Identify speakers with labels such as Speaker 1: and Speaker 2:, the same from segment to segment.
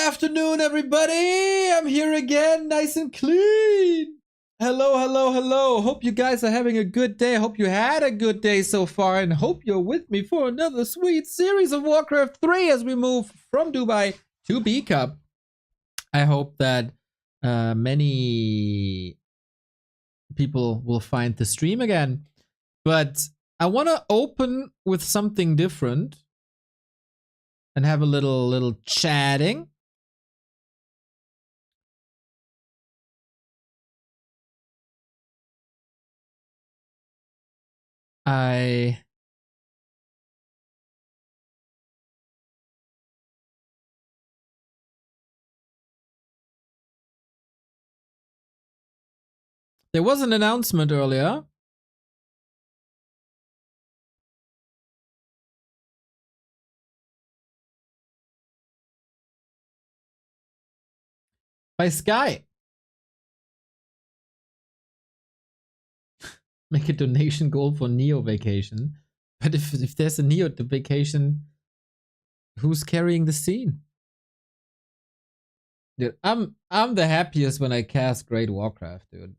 Speaker 1: afternoon, everybody! I'm here again, nice and clean. Hello, hello, hello. Hope you guys are having a good day. Hope you had a good day so far, and hope you're with me for another sweet series of Warcraft 3 as we move from Dubai to B Cup. I hope that many people will find the stream again. But I want to open with something different and have a little chatting. There was an announcement earlier. By Sky. Make a donation goal for Neo vacation. But if there's a Neo vacation, who's carrying the scene? Dude, I'm the happiest when I cast Great Warcraft, dude.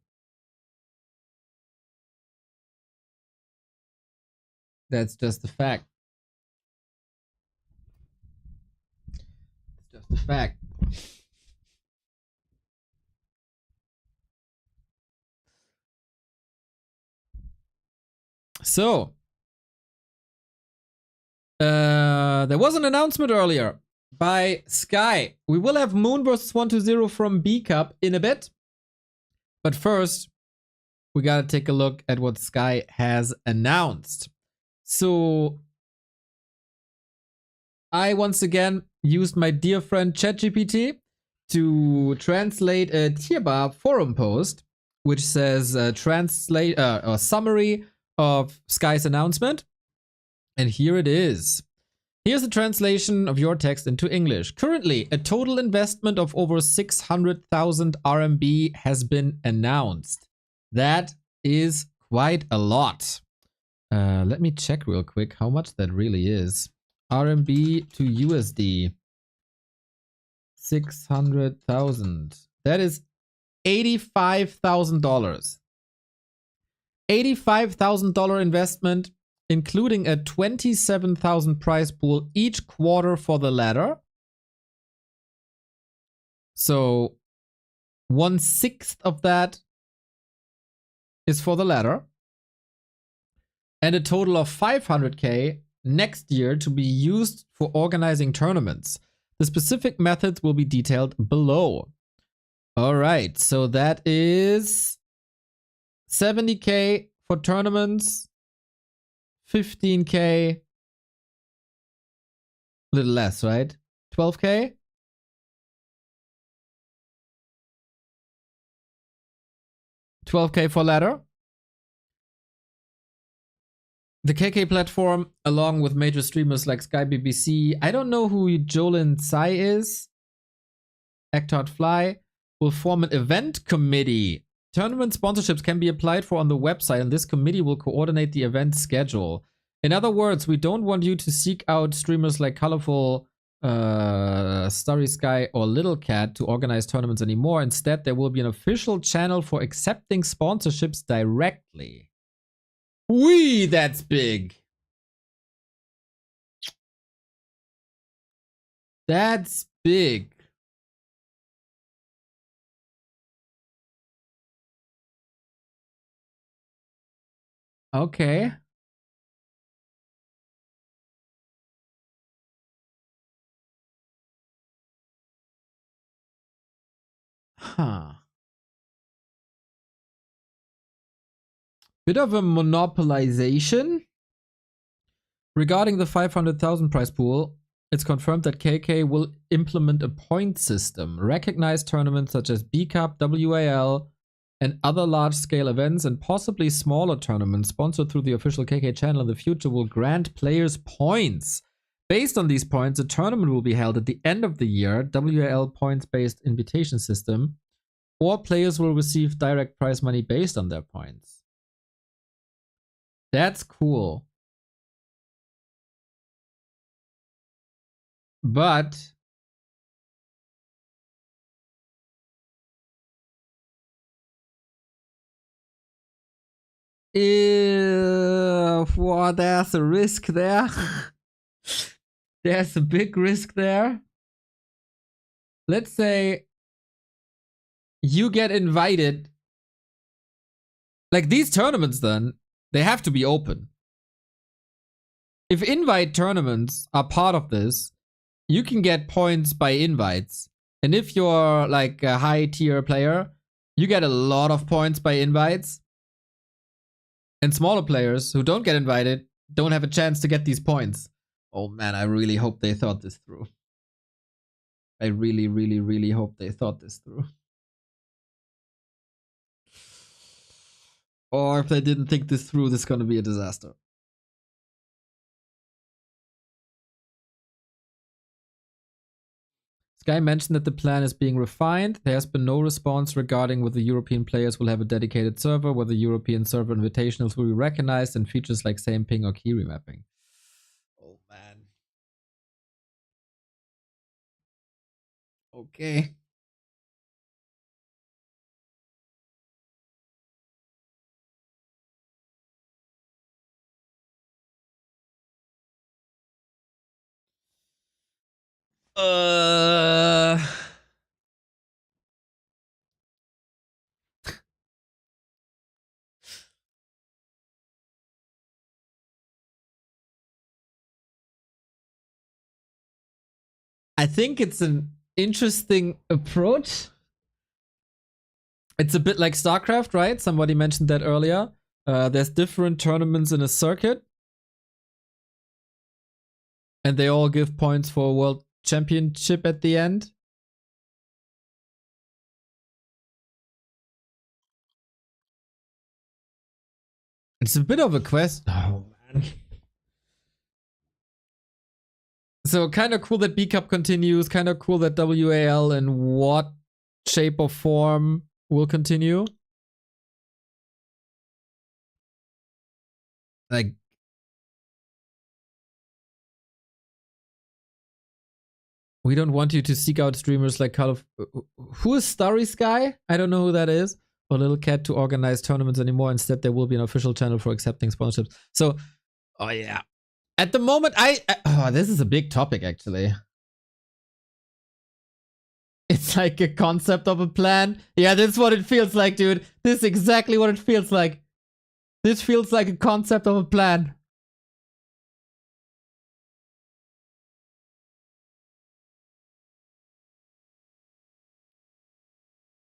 Speaker 1: That's just a fact. It's just a fact. So, there was an announcement earlier by Sky. We will have Moon versus 120 from B Cup in a bit. But first, we gotta take a look at what Sky has announced. So, I once again used my dear friend ChatGPT to translate a Tierbar forum post, which says translate a summary of Sky's announcement. And here it is. Here's a translation of your text into English. Currently, a total investment of over 600,000 RMB has been announced. That is quite a lot. Let me check real quick how much that really is. RMB to USD. 600,000. That is $85,000. $85,000 investment, including a 27,000 prize pool each quarter for the ladder. So 1/6 of that is for the ladder. And a total of 500k next year to be used for organizing tournaments. The specific methods will be detailed below. All right, so that is 70k for tournaments, 15k, a little less, right? 12k? $12k for ladder. The KK platform, along with major streamers like Sky BBC, I don't know who Jolin Tsai is, Ectart Fly, will form an event committee. Tournament sponsorships can be applied for on the website, and this committee will coordinate the event schedule. In other words, we don't want you to seek out streamers like Colorful, Starry Sky, or Little Cat to organize tournaments anymore. Instead, there will be an official channel for accepting sponsorships directly. Whee, that's big. That's big. Okay. Huh. Bit of a monopolization. Regarding the 500,000 prize pool, it's confirmed that KK will implement a point system. Recognized tournaments such as B Cup, WAL, and other large-scale events, and possibly smaller tournaments sponsored through the official KK channel in the future will grant players points. Based on these points, a tournament will be held at the end of the year, WAL points-based invitation system, or players will receive direct prize money based on their points. That's cool. But Well, there's a risk there. There's a big risk there. Let's say you get invited. Like these tournaments, then, they have to be open. If invite tournaments are part of this, you can get points by invites. And if you're like a high tier player, you get a lot of points by invites. And smaller players who don't get invited don't have a chance to get these points. Oh man, I really hope they thought this through. I really, really, really hope they thought this through. Or if they didn't think this through, this is gonna be a disaster. Sky mentioned that the plan is being refined. There has been no response regarding whether European players will have a dedicated server, whether European server invitationals will be recognized, and features like same ping or key remapping. Oh man. Okay. I think it's an interesting approach. It's a bit like StarCraft, right? Somebody mentioned that earlier. There's different tournaments in a circuit, and they all give points for a world championship at the end. It's a bit of a quest. Oh man. So kind of cool that B Cup continues. Kind of cool that WAL in what shape or form will continue. Like, we don't want you to seek out streamers like Call of. Who is Starry Sky? I don't know who that is. Or Little Cat to organize tournaments anymore. Instead, there will be an official channel for accepting sponsorships. So, oh yeah. At the moment, oh, this is a big topic actually. It's like a concept of a plan. Yeah, this is what it feels like, dude. This is exactly what it feels like. This feels like a concept of a plan.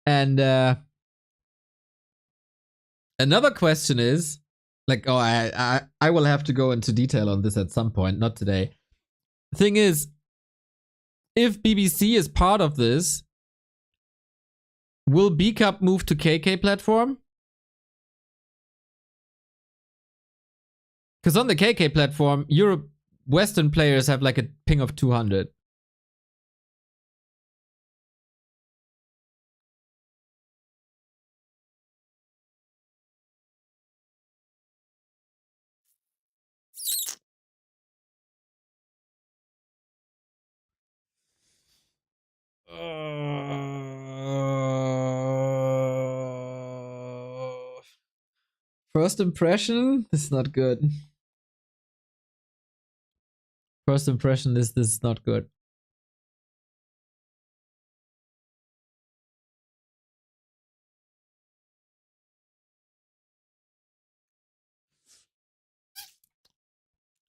Speaker 1: And another question is, like, oh, I will have to go into detail on this at some point, not today. Thing is, if BBC is part of this, will B Cup move to KK platform? Because on the KK platform, Europe Western players have like a ping of 200. First impression, this is not good. First impression is this is not good.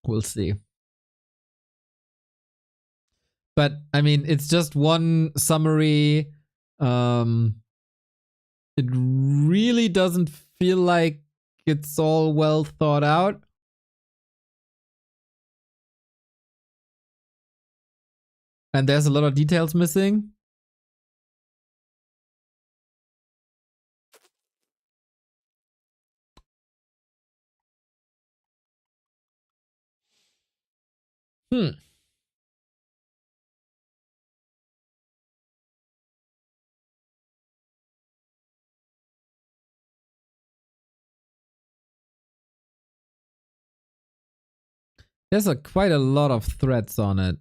Speaker 1: We'll see. But I mean, it's just one summary. It really doesn't feel like it's all well thought out. And there's a lot of details missing. There's quite a lot of threads on it.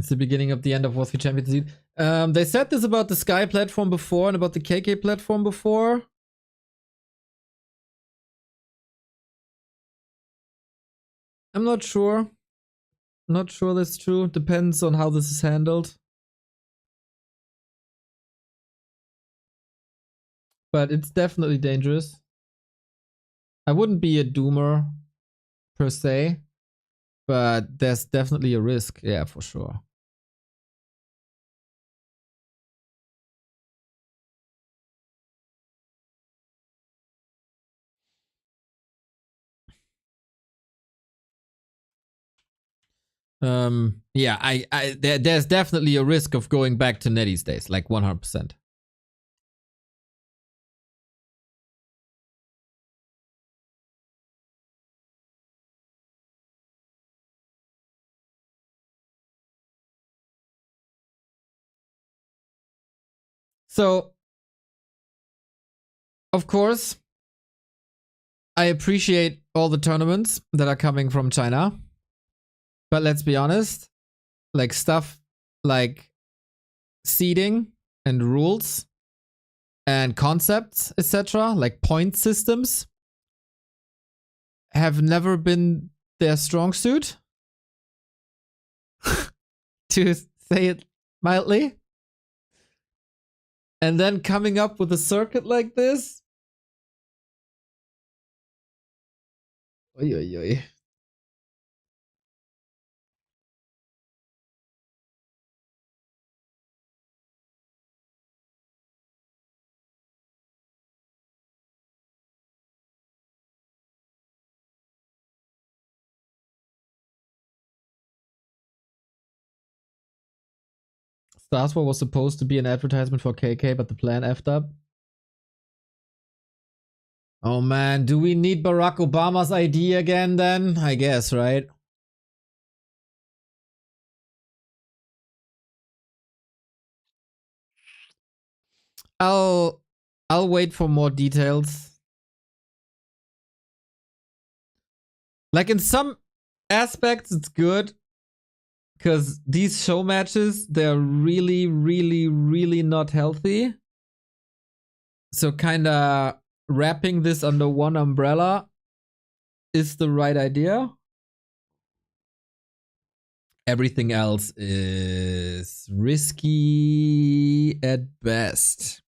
Speaker 1: It's the beginning of the end of War 3 Champions League. They said this about the Sky platform before and about the KK platform before. I'm not sure. Not sure that's true. Depends on how this is handled. But it's definitely dangerous. I wouldn't be a doomer per se, but there's definitely a risk. Yeah, for sure. Yeah, there's definitely a risk of going back to NetEase days, like 100%. So, of course, I appreciate all the tournaments that are coming from China. But let's be honest, like stuff like seeding and rules and concepts, etc., like point systems, have never been their strong suit. To say it mildly. And then coming up with a circuit like this. Oy, oy, oy. Star Wars was supposed to be an advertisement for KK, but the plan effed up. Oh man, do we need Barack Obama's ID again then? I guess, right? I'll wait for more details. Like in some aspects it's good, because these show matches, they're really, really, really not healthy. So kinda wrapping this under one umbrella is the right idea. Everything else is risky at best.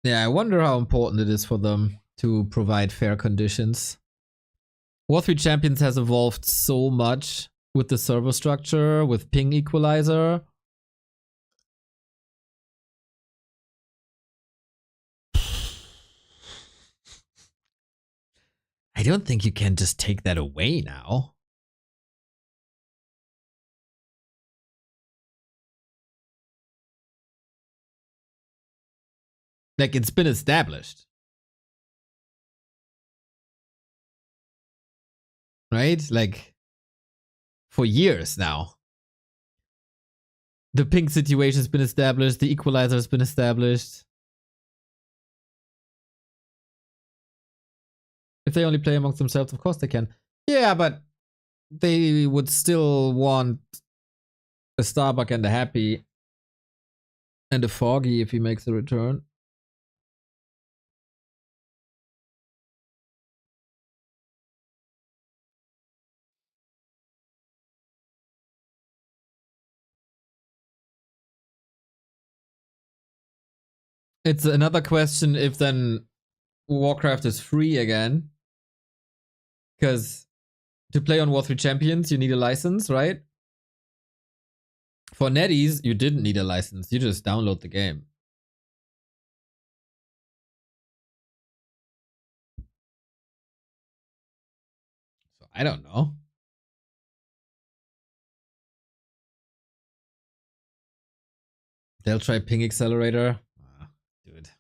Speaker 1: Yeah, I wonder how important it is for them to provide fair conditions. War 3 Champions has evolved so much with the server structure, with ping equalizer. I don't think you can just take that away now. Like, it's been established. Right? Like, for years now. The ping situation's been established, the equalizer's been established. If they only play amongst themselves, of course they can. Yeah, but they would still want a Starbuck and a Happy and a Foggy if he makes a return. It's another question if then Warcraft is free again. Because to play on War 3 Champions, you need a license, right? For NetEase, you didn't need a license. You just download the game. So I don't know. They'll try ping accelerator. Dude.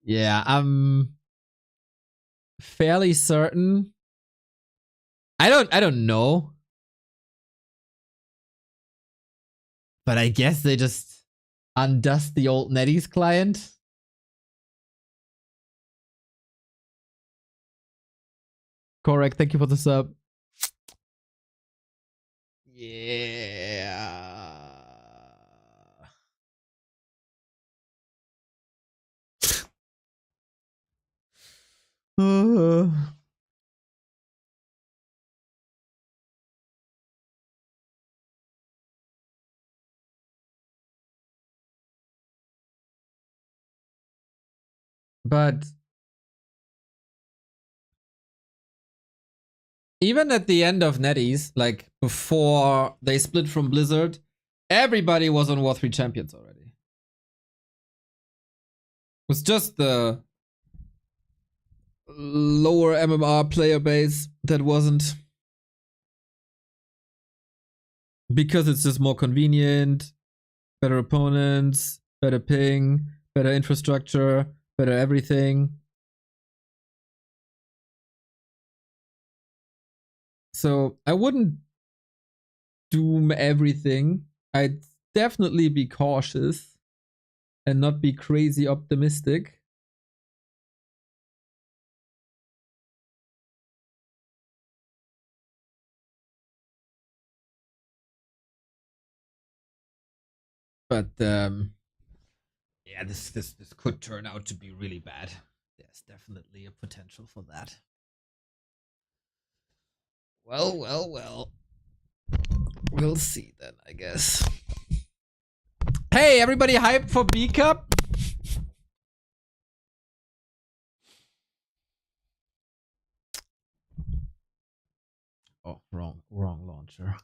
Speaker 1: Yeah, I'm fairly certain. I don't know. But I guess they just undust the old NetEase client. Correct, thank you for the sub. Yeah. But even at the end of NetEase, like before they split from Blizzard, everybody was on War 3 Champions already. It was just the lower MMR player base that wasn't. Because it's just more convenient, better opponents, better ping, better infrastructure, better everything. So I wouldn't doom everything. I'd definitely be cautious and not be crazy optimistic. But yeah, this could turn out to be really bad. There's definitely a potential for that. Well. We'll see then, I guess. Hey, everybody hyped for B Cup? Oh, wrong launcher.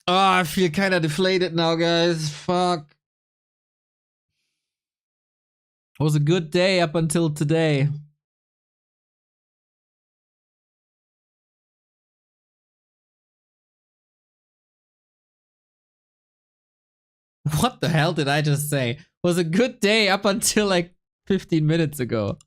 Speaker 1: Oh, I feel kind of deflated now, guys. Fuck. It was a good day up until today. What the hell did I just say? It was a good day up until like 15 minutes ago.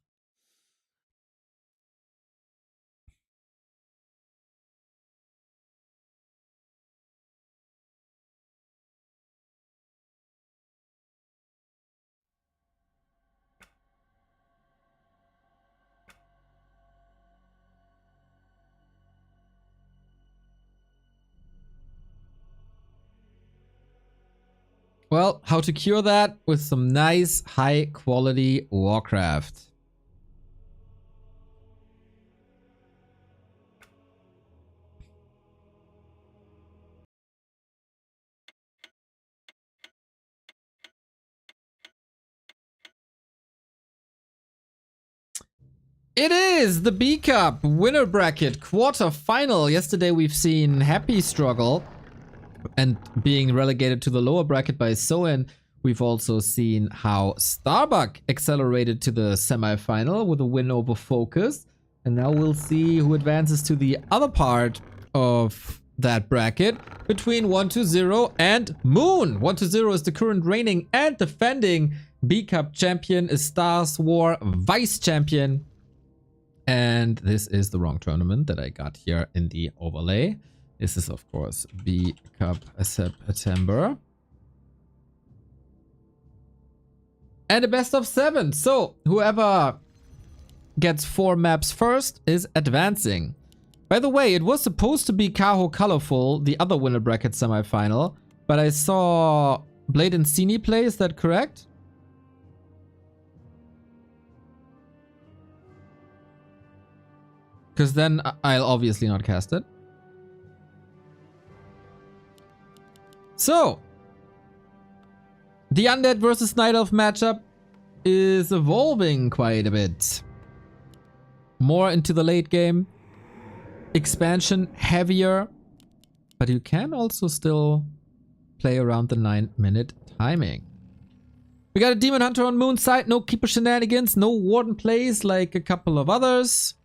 Speaker 1: Well, how to cure that? With some nice, high quality Warcraft. It is the B Cup winner bracket quarter-final. Yesterday we've seen Happy struggle and being relegated to the lower bracket by Soen. We've also seen how Starbuck accelerated to the semi-final with a win over Focus. And now we'll see who advances to the other part of that bracket between 1-0 and Moon. 1-0 is the current reigning and defending B Cup champion, is Stars War vice champion. And this is the wrong tournament that I got here in the overlay. This is, of course, B Cup September. And a best of 7. So, whoever gets 4 maps first is advancing. By the way, it was supposed to be Kaho Colorful, the other winner bracket semifinal. But I saw Blade and Cine play, is that correct? Because then I'll obviously not cast it. So, the Undead versus Night Elf matchup is evolving quite a bit. More into the late game. Expansion heavier. But you can also still play around the 9-minute timing. We got a Demon Hunter on Moon's side. No Keeper shenanigans. No Warden plays like a couple of others.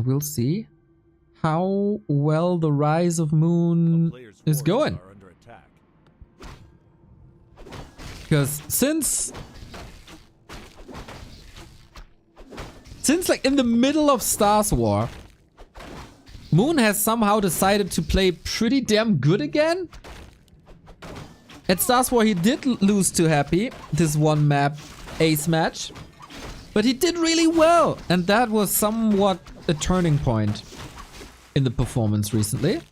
Speaker 1: we'll see how well the Rise of Moon is going. Because since like in the middle of Stars War, Moon has somehow decided to play pretty damn good again. At Stars War he did lose to Happy, this one map ace match. But he did really well, and that was somewhat a turning point in the performance recently.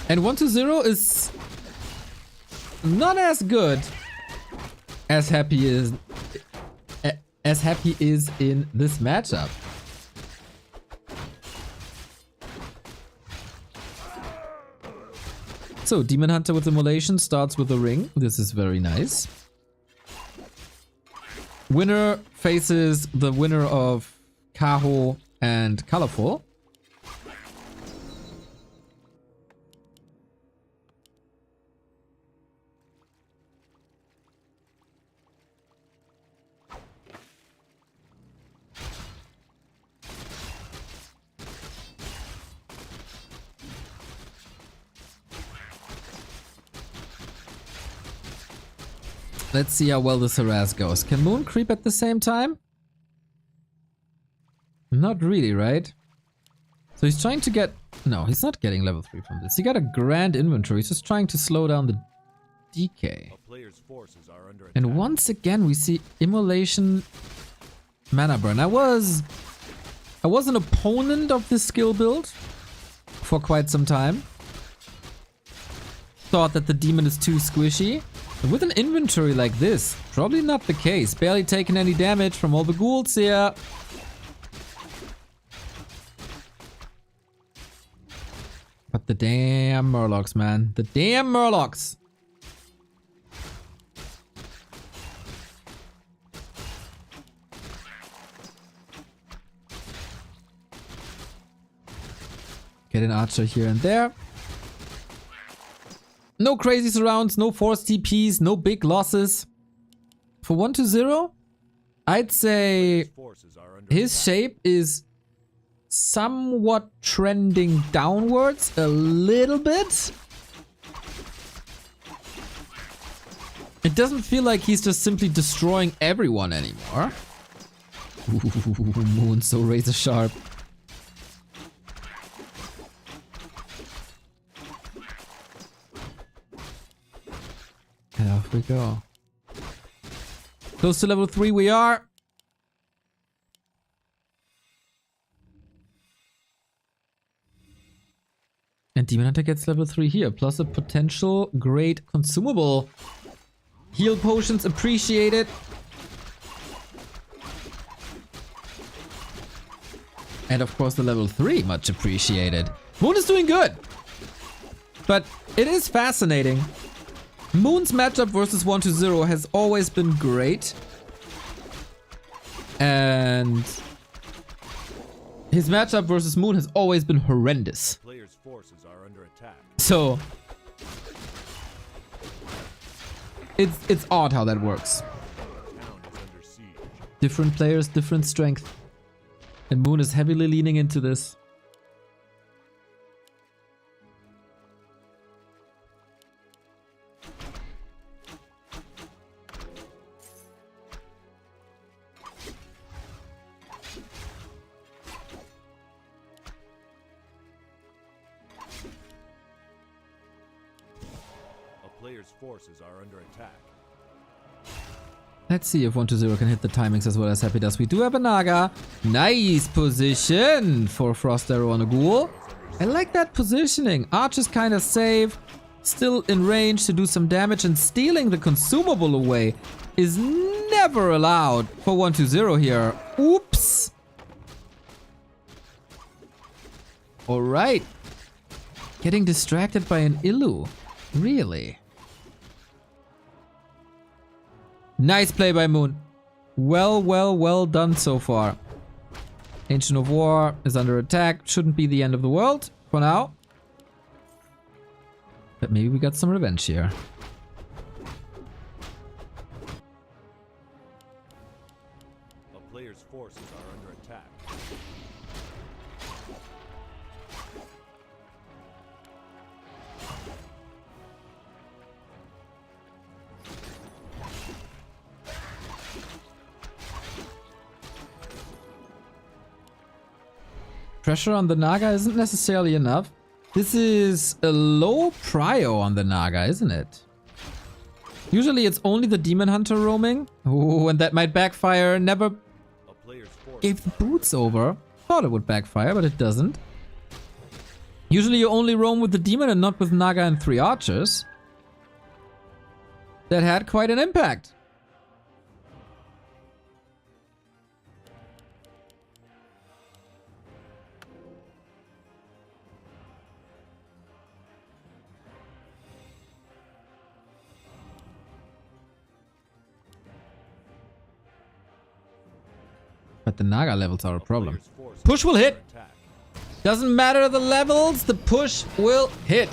Speaker 1: And 1-0 is not as good as Happy is in this matchup. So Demon Hunter with Immolation starts with a ring. This is very nice. Winner faces the winner of Kaho and Colorful. Let's see how well this harass goes. Can Moon creep at the same time? Not really, right? So he's trying to get... No, he's not getting level 3 from this. He got a grand inventory. He's just trying to slow down the decay. And once again, we see Immolation Mana Burn. I was an opponent of this skill build for quite some time. Thought that the demon is too squishy. But with an inventory like this, probably not the case. Barely taking any damage from all the ghouls here. But the damn Murlocs, man. The damn Murlocs. Get an archer here and there. No crazy surrounds, no forced TPs, no big losses. For 1-0, I'd say his shape is somewhat trending downwards a little bit. It doesn't feel like he's just simply destroying everyone anymore. Ooh, Moon so razor sharp. And off we go. Close to level 3 we are. And Demon Hunter gets level 3 here, plus a potential great consumable. Heal potions appreciated. And of course the level 3, much appreciated. Moon is doing good. But it is fascinating. Moon's matchup versus 1-0 has always been great. And his matchup versus Moon has always been horrendous. Players' forces are under attack. So it's odd how that works. Different players, different strength. And Moon is heavily leaning into this.
Speaker 2: Player's forces are under attack.
Speaker 1: Let's see if 1-0 can hit the timings as well as Happy does. We do have a Naga. Nice position for Frost Arrow on a Ghoul. I like that positioning. Arch is kind of safe. Still in range to do some damage, and stealing the consumable away is never allowed for 1-0 here. Oops. Alright. Getting distracted by an Illu. Really? Nice play by Moon. Well done so far. Ancient of War is under attack. Shouldn't be the end of the world for now. But maybe we got some revenge here.
Speaker 2: player's forces are under attack.
Speaker 1: Pressure on the Naga isn't necessarily enough. This is a low prio on the Naga, isn't it? Usually it's only the Demon Hunter roaming. Oh, and that might backfire. Never
Speaker 2: A player's force
Speaker 1: gave the boots over. Thought it would backfire, but it doesn't. Usually you only roam with the Demon and not with Naga and 3 archers. That had quite an impact. But the Naga levels are a problem.
Speaker 2: player's forces
Speaker 1: Push will
Speaker 2: are
Speaker 1: hit.
Speaker 2: under attack.
Speaker 1: Doesn't matter the levels, the push will hit.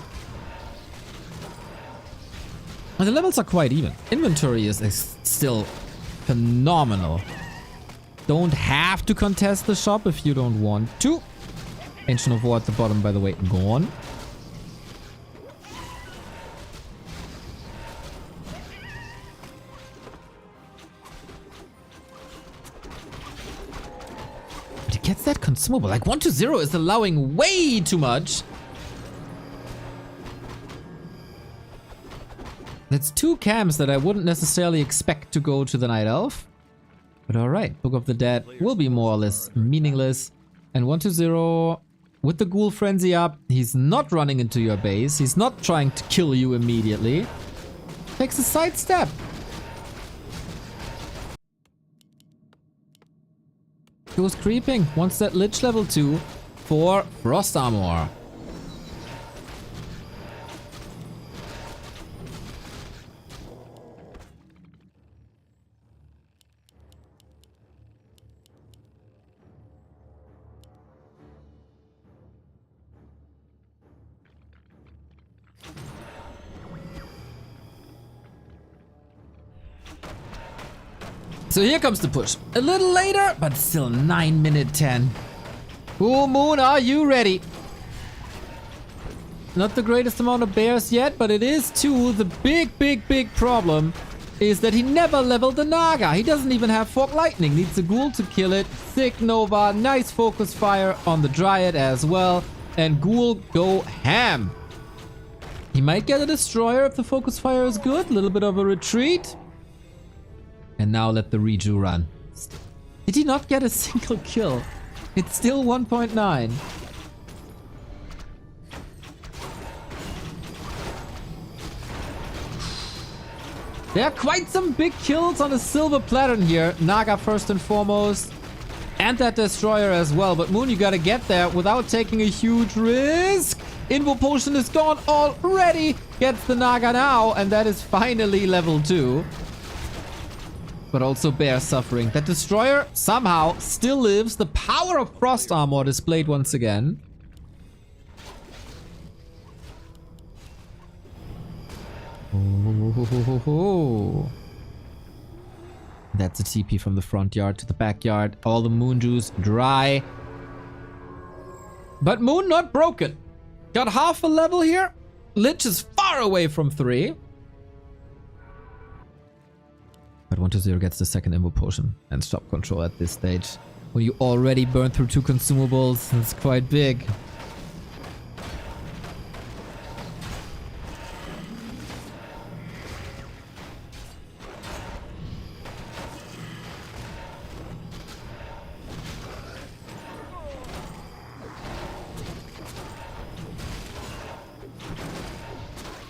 Speaker 1: And the levels are quite even. Inventory is still phenomenal. Don't have to contest the shop if you don't want to. Ancient of War at the bottom, by the way, gone. But he gets that consumable. Like 1-0 is allowing way too much. That's 2 camps that I wouldn't necessarily expect to go to the Night Elf. But alright, Book of the Dead will be more or less meaningless. And 1-0 with the Ghoul Frenzy up, he's not running into your base. He's not trying to kill you immediately. Takes a side step. Goes creeping. Wants that Lich level 2 for Frost Armor. So here comes the push. A little later, but still 9 minute 10. Ooh, Moon, are you ready? Not the greatest amount of bears yet, but it is 2. The big problem is that he never leveled the Naga. He doesn't even have Fork Lightning. Needs a Ghoul to kill it. Sick Nova. Nice focus fire on the Dryad as well. And Ghoul go ham. He might get a Destroyer if the focus fire is good. A little bit of a retreat. And now let the Reju run. Did he not get a single kill? It's still 1.9. There are quite some big kills on the silver platter here. Naga first and foremost. And that Destroyer as well. But Moon, you gotta get there without taking a huge risk. Invo Potion is gone already. Gets the Naga now. And that is finally level 2. But also Bear suffering. That Destroyer somehow still lives. The power of Frost Armor displayed once again. Oh. That's a TP from the front yard to the backyard. All the Moon Juice dry. But Moon not broken. Got half a level here. Lich is far away from 3. But 1-0 gets the second Invo Potion and stop control at this stage. When you already burned through 2 consumables, it's quite big.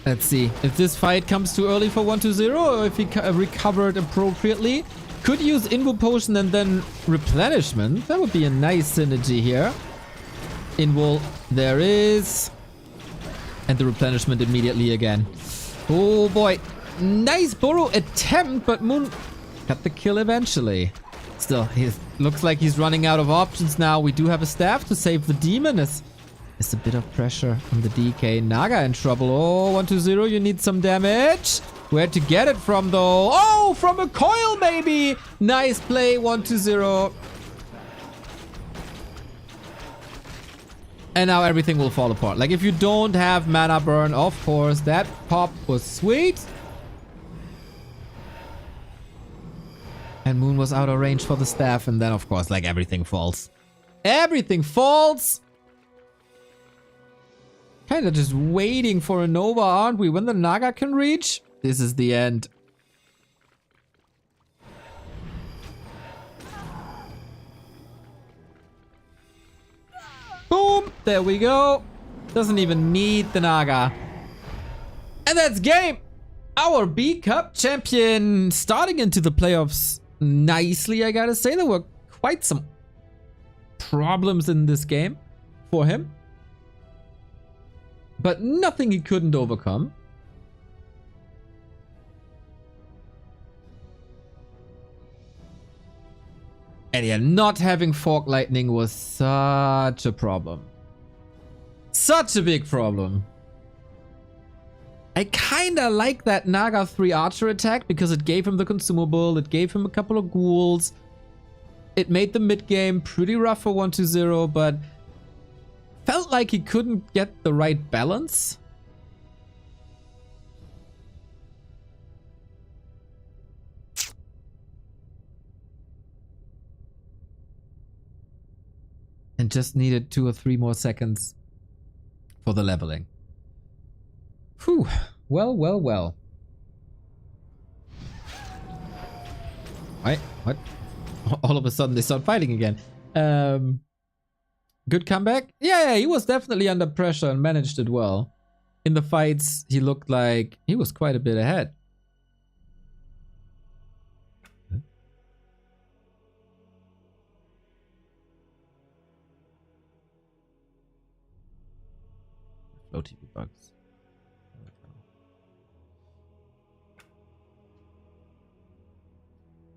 Speaker 1: Let's see if this fight comes too early for 1-0 or if he recovered appropriately. Could use Invo Potion and then replenishment. That would be a nice synergy here. Invo, there is. And the replenishment immediately again. Oh boy. Nice burrow attempt, but Moon got the kill eventually. Still, he looks like he's running out of options now. We do have a staff to save the demon. It's a bit of pressure on the DK. Naga in trouble. Oh, 1-0, you need some damage. Where to get it from, though? Oh, from a coil, maybe. Nice play, 1-0. And now everything will fall apart. Like, if you don't have mana burn, of course, that pop was sweet. And Moon was out of range for the staff. And then, of course, like, everything falls. Everything falls. Kind of just waiting for a Nova, aren't we? When the Naga can reach, this is the end. Boom! There we go. Doesn't even need the Naga. And that's game! Our B Cup champion starting into the playoffs nicely, I gotta say. There were quite some problems in this game for him. But nothing he couldn't overcome. And yeah, not having Fork Lightning was such a problem. Such a big problem. I kinda like that Naga 3 Archer attack because it gave him the consumable, it gave him a couple of ghouls. It made the mid game pretty rough for 1-0, but felt like he couldn't get the right balance. And just needed 2 or 3 more seconds for the leveling. Whew. Well, well, well. Wait, what? All of a sudden they start fighting again. Good comeback? Yeah, he was definitely under pressure and managed it well. In the fights, he looked like he was quite a bit ahead. Flow TV bugs.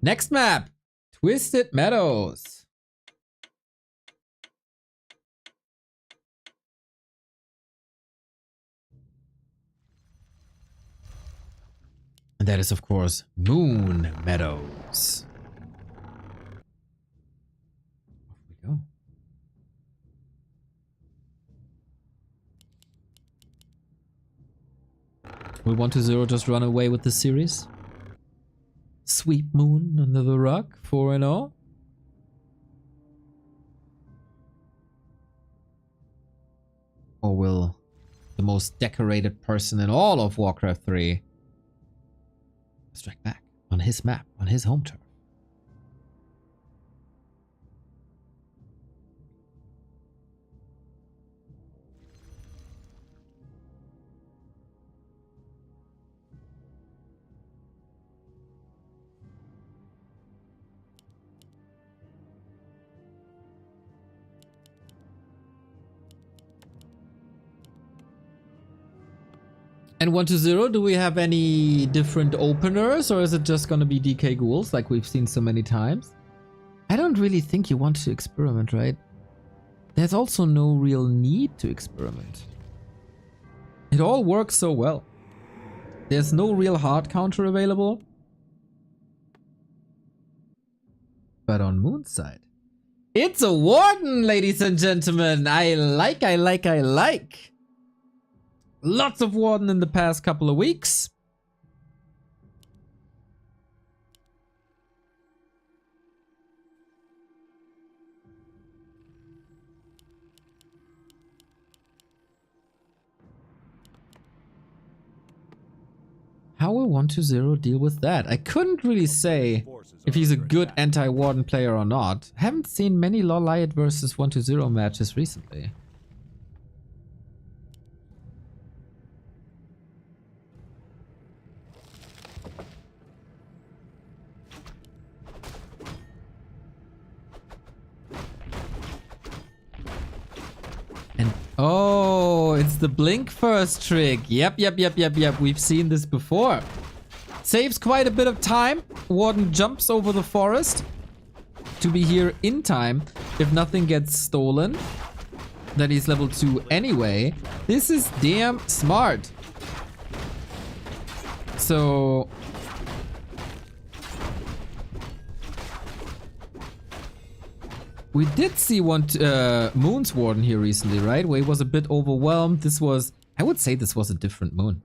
Speaker 1: Next map! Twisted Meadows. And that is, of course, Moon Meadows. Off we go. Will 1-0 just run away with the series? Sweep Moon under the rug, 4-0. Or will the most decorated person in all of Warcraft 3 strike back on his map, on his home turf? And 1-0, do we have any different openers, or is it just gonna be DK ghouls like we've seen so many times? I don't really think you want to experiment, right? There's also no real need to experiment. It all works so well. There's no real hard counter available. But on Moon's side, it's a Warden, ladies and gentlemen. I like. Lots of Warden in the past couple of weeks. How will 1-0 deal with that? I couldn't really say if he's a good anti-Warden player or not. Haven't seen many Loliot versus 1-0 matches recently. And oh, it's the blink first trick. Yep. We've seen this before. Saves quite a bit of time. Warden jumps over the forest to be here in time if nothing gets stolen. Then he's level 2 anyway. This is damn smart. So we did see one Moon's Warden here recently, right? Where he was a bit overwhelmed. This was, I would say this was a different Moon.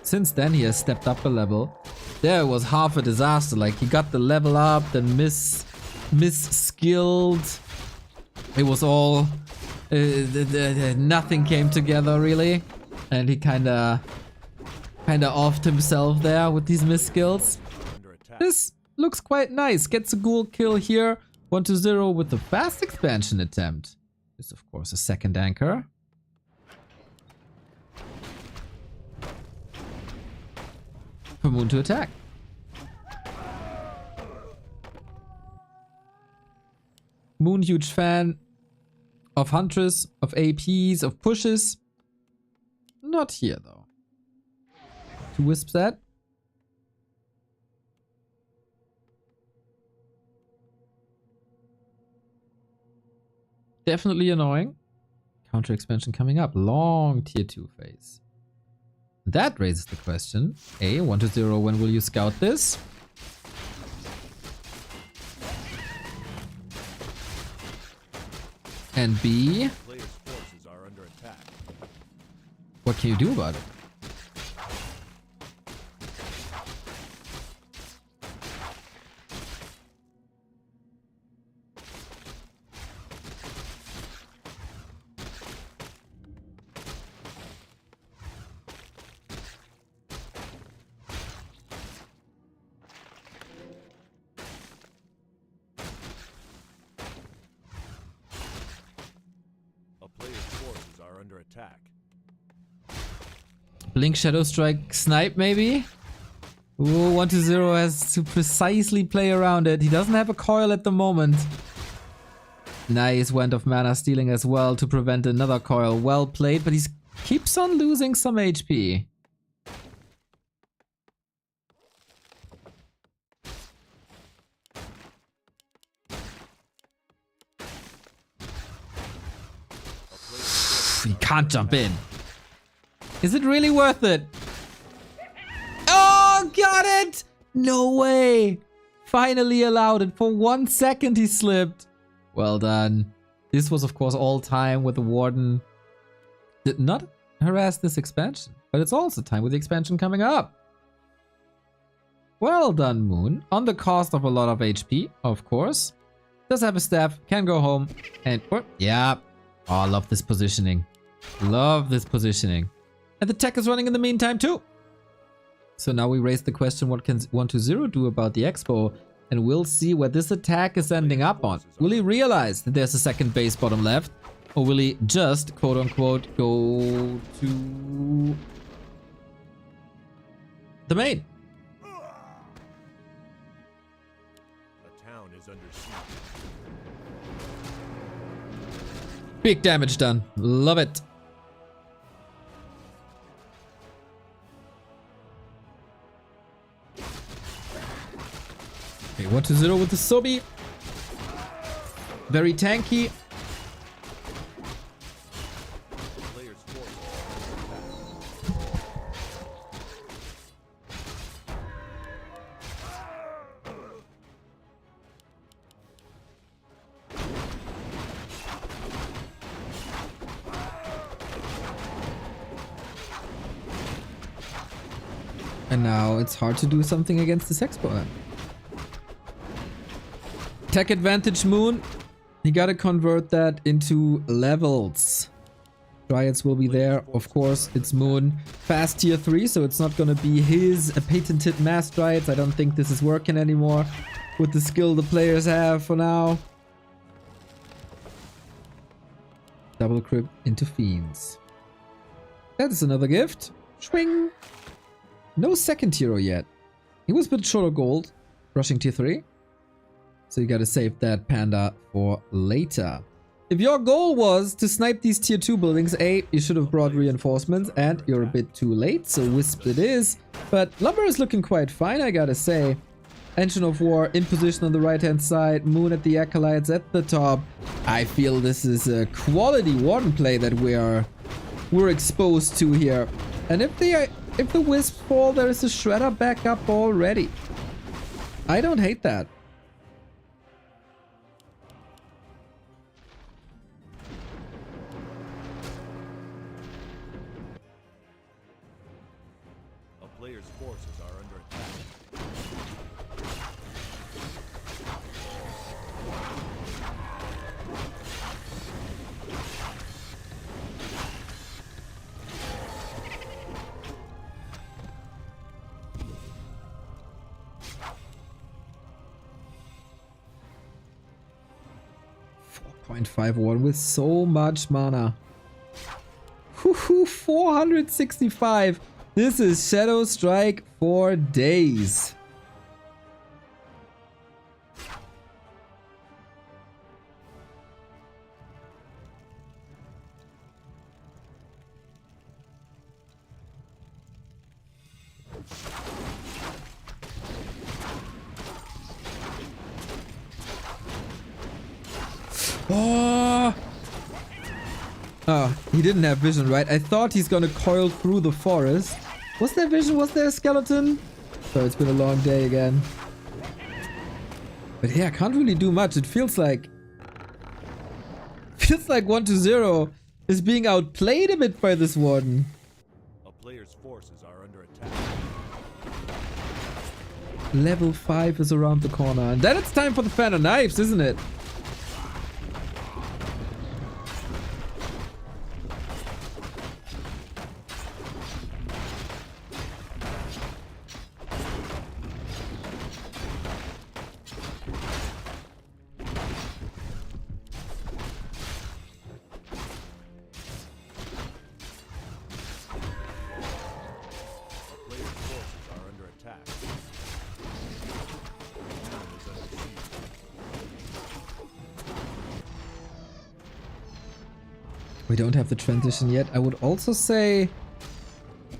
Speaker 1: Since then he has stepped up a level. There was half a disaster. Like he got the level up, then mis-skilled. It was all nothing came together really, and he kind of offed himself there with these mis-skills. This looks quite nice. Gets a ghoul kill here. 1-0 with the fast expansion attempt. This, of course, a second anchor. For Moon to attack. Moon, huge fan of Huntress, of APs, of pushes. Not here, though. To wisp that. Definitely annoying. Counter expansion coming up. Long tier 2 phase. That raises the question. A, 1-0, when will you scout this? And B,
Speaker 2: Players' forces are under attack.
Speaker 1: what can you do about it?
Speaker 2: A player's forces are under attack.
Speaker 1: Blink, Shadow Strike, Snipe maybe? Ooh, 1-0 has to precisely play around it. He doesn't have a coil at the moment. Nice Wand of Mana stealing as well to prevent another coil. Well played, but he keeps on losing some HP. He can't jump in. Is it really worth it? Oh, got it! No way! Finally allowed it. For 1 second he slipped. Well done. This was of course all time with the Warden did not harass this expansion. But it's also time with the expansion coming up. Well done, Moon. On the cost of a lot of HP, of course. Does have a staff, can go home. And, yeah. Oh, I love this positioning. Love this positioning. And the tech is running in the meantime too. So now we raise the question, what can 1-0 do about the Expo? And we'll see where this attack is ending up on. Will he realize that there's a second base bottom left? Or will he just, quote unquote, go to the main?
Speaker 2: A town is under siege.
Speaker 1: Big damage done. Love it. Okay, 1-0 with the Sobi. Very tanky.
Speaker 2: Players' forces are under attack.
Speaker 1: And now it's hard to do something against this Expo. Tech advantage Moon. You gotta convert that into levels. Dryads will be there. Of course, it's Moon. Fast tier 3, so it's not gonna be his patented mass Dryads. I don't think this is working anymore with the skill the players have for now. Double Crypt into Fiends. That is another gift. Swing. No second hero yet. He was a bit short of gold. Rushing tier 3. So you gotta save that panda for later. If your goal was to snipe these tier 2 buildings, A, you should have brought reinforcements and you're a bit too late, so Wisp it is. But Lumber is looking quite fine, I gotta say. Engine of War in position on the right hand side, Moon at the Acolytes at the top. I feel this is a quality Warden play that we're exposed to here. And if the wisp fall, there is a shredder backup already. I don't hate that.
Speaker 2: A player's forces are under attack.
Speaker 1: 0.51 with so much mana. 465. This is Shadow Strike for days. Oh! Oh, he didn't have vision, right? I thought he's gonna coil through the forest. Was there vision? Was there a skeleton? So it's been a long day again. But yeah, I can't really do much. It feels like 1-0 is being outplayed a bit by this warden.
Speaker 2: A player's forces are under attack.
Speaker 1: Level 5 is around the corner. And then it's time for the fan of knives, isn't it? We don't have the transition yet. I would also say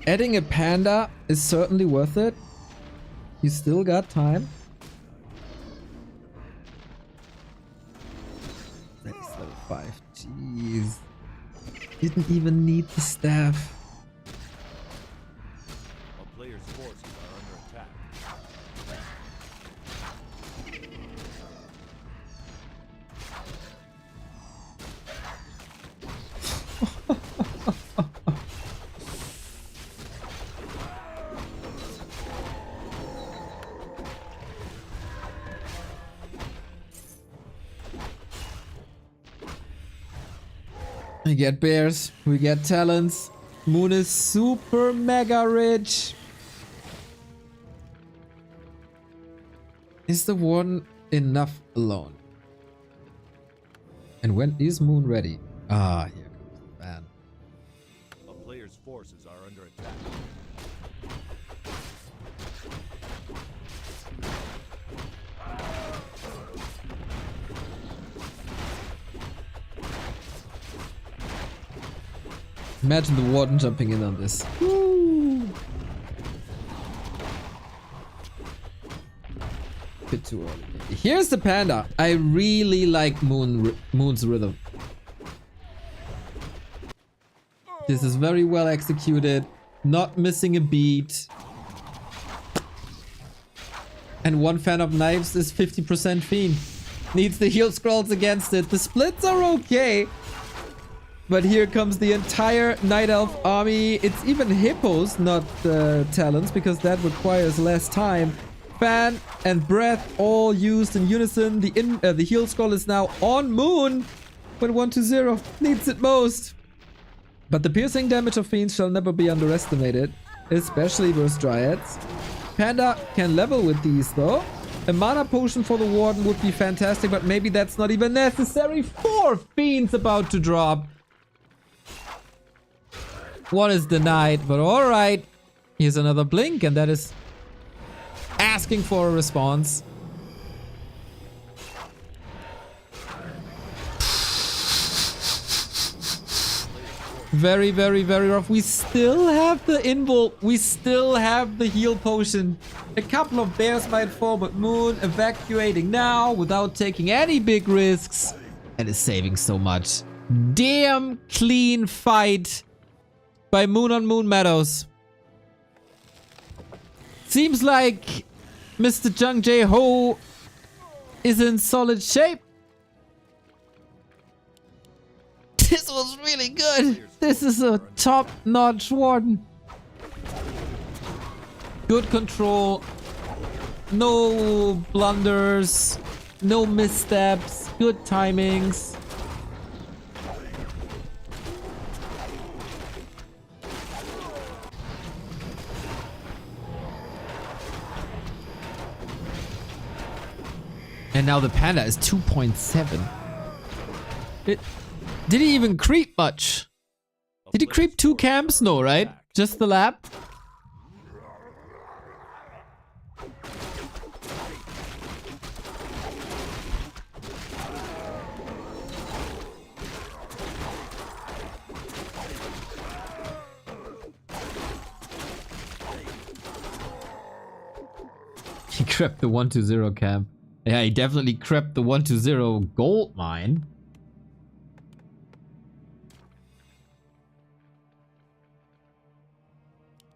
Speaker 1: adding a panda is certainly worth it. You still got time. That is level 5. Jeez. Didn't even need the staff.
Speaker 2: A player's forces are under attack.
Speaker 1: We get bears, we get talents. Moon is super mega rich. Is the warden enough alone? And when is Moon ready? Ah, here comes the ban.
Speaker 2: A player's forces are under attack.
Speaker 1: Imagine the warden jumping in on this. Woo! Bit too early. Here's the panda. I really like Moon's rhythm. This is very well executed, not missing a beat. And one fan of knives is 50% fiend. Needs the heal scrolls against it. The splits are okay. But here comes the entire Night Elf army. It's even hippos, not talents, because that requires less time. Fan and breath all used in unison. The heal scroll is now on Moon when 1-0 needs it most. But the piercing damage of fiends shall never be underestimated, especially versus dryads. Panda can level with these though. A mana potion for the warden would be fantastic, but maybe that's not even necessary. 4 fiends about to drop. One is denied, but alright. Here's another blink, and that is asking for a response. Very, very, very rough. We still have the invul. We still have the heal potion. A couple of bears might fall, but Moon evacuating now without taking any big risks. And is saving so much. Damn clean fight. by Moon on Moon Meadows. Seems like Mr. Jung Jae Ho is in solid shape. This was really good. This is a top-notch Warden. Good control. No blunders. No missteps. Good timings. And now the Panda is 2.7. Did he even creep much? Did he creep 2 camps? No, right? Just the lab? He crept the 120 camp. Yeah, he definitely crept the 120 gold mine.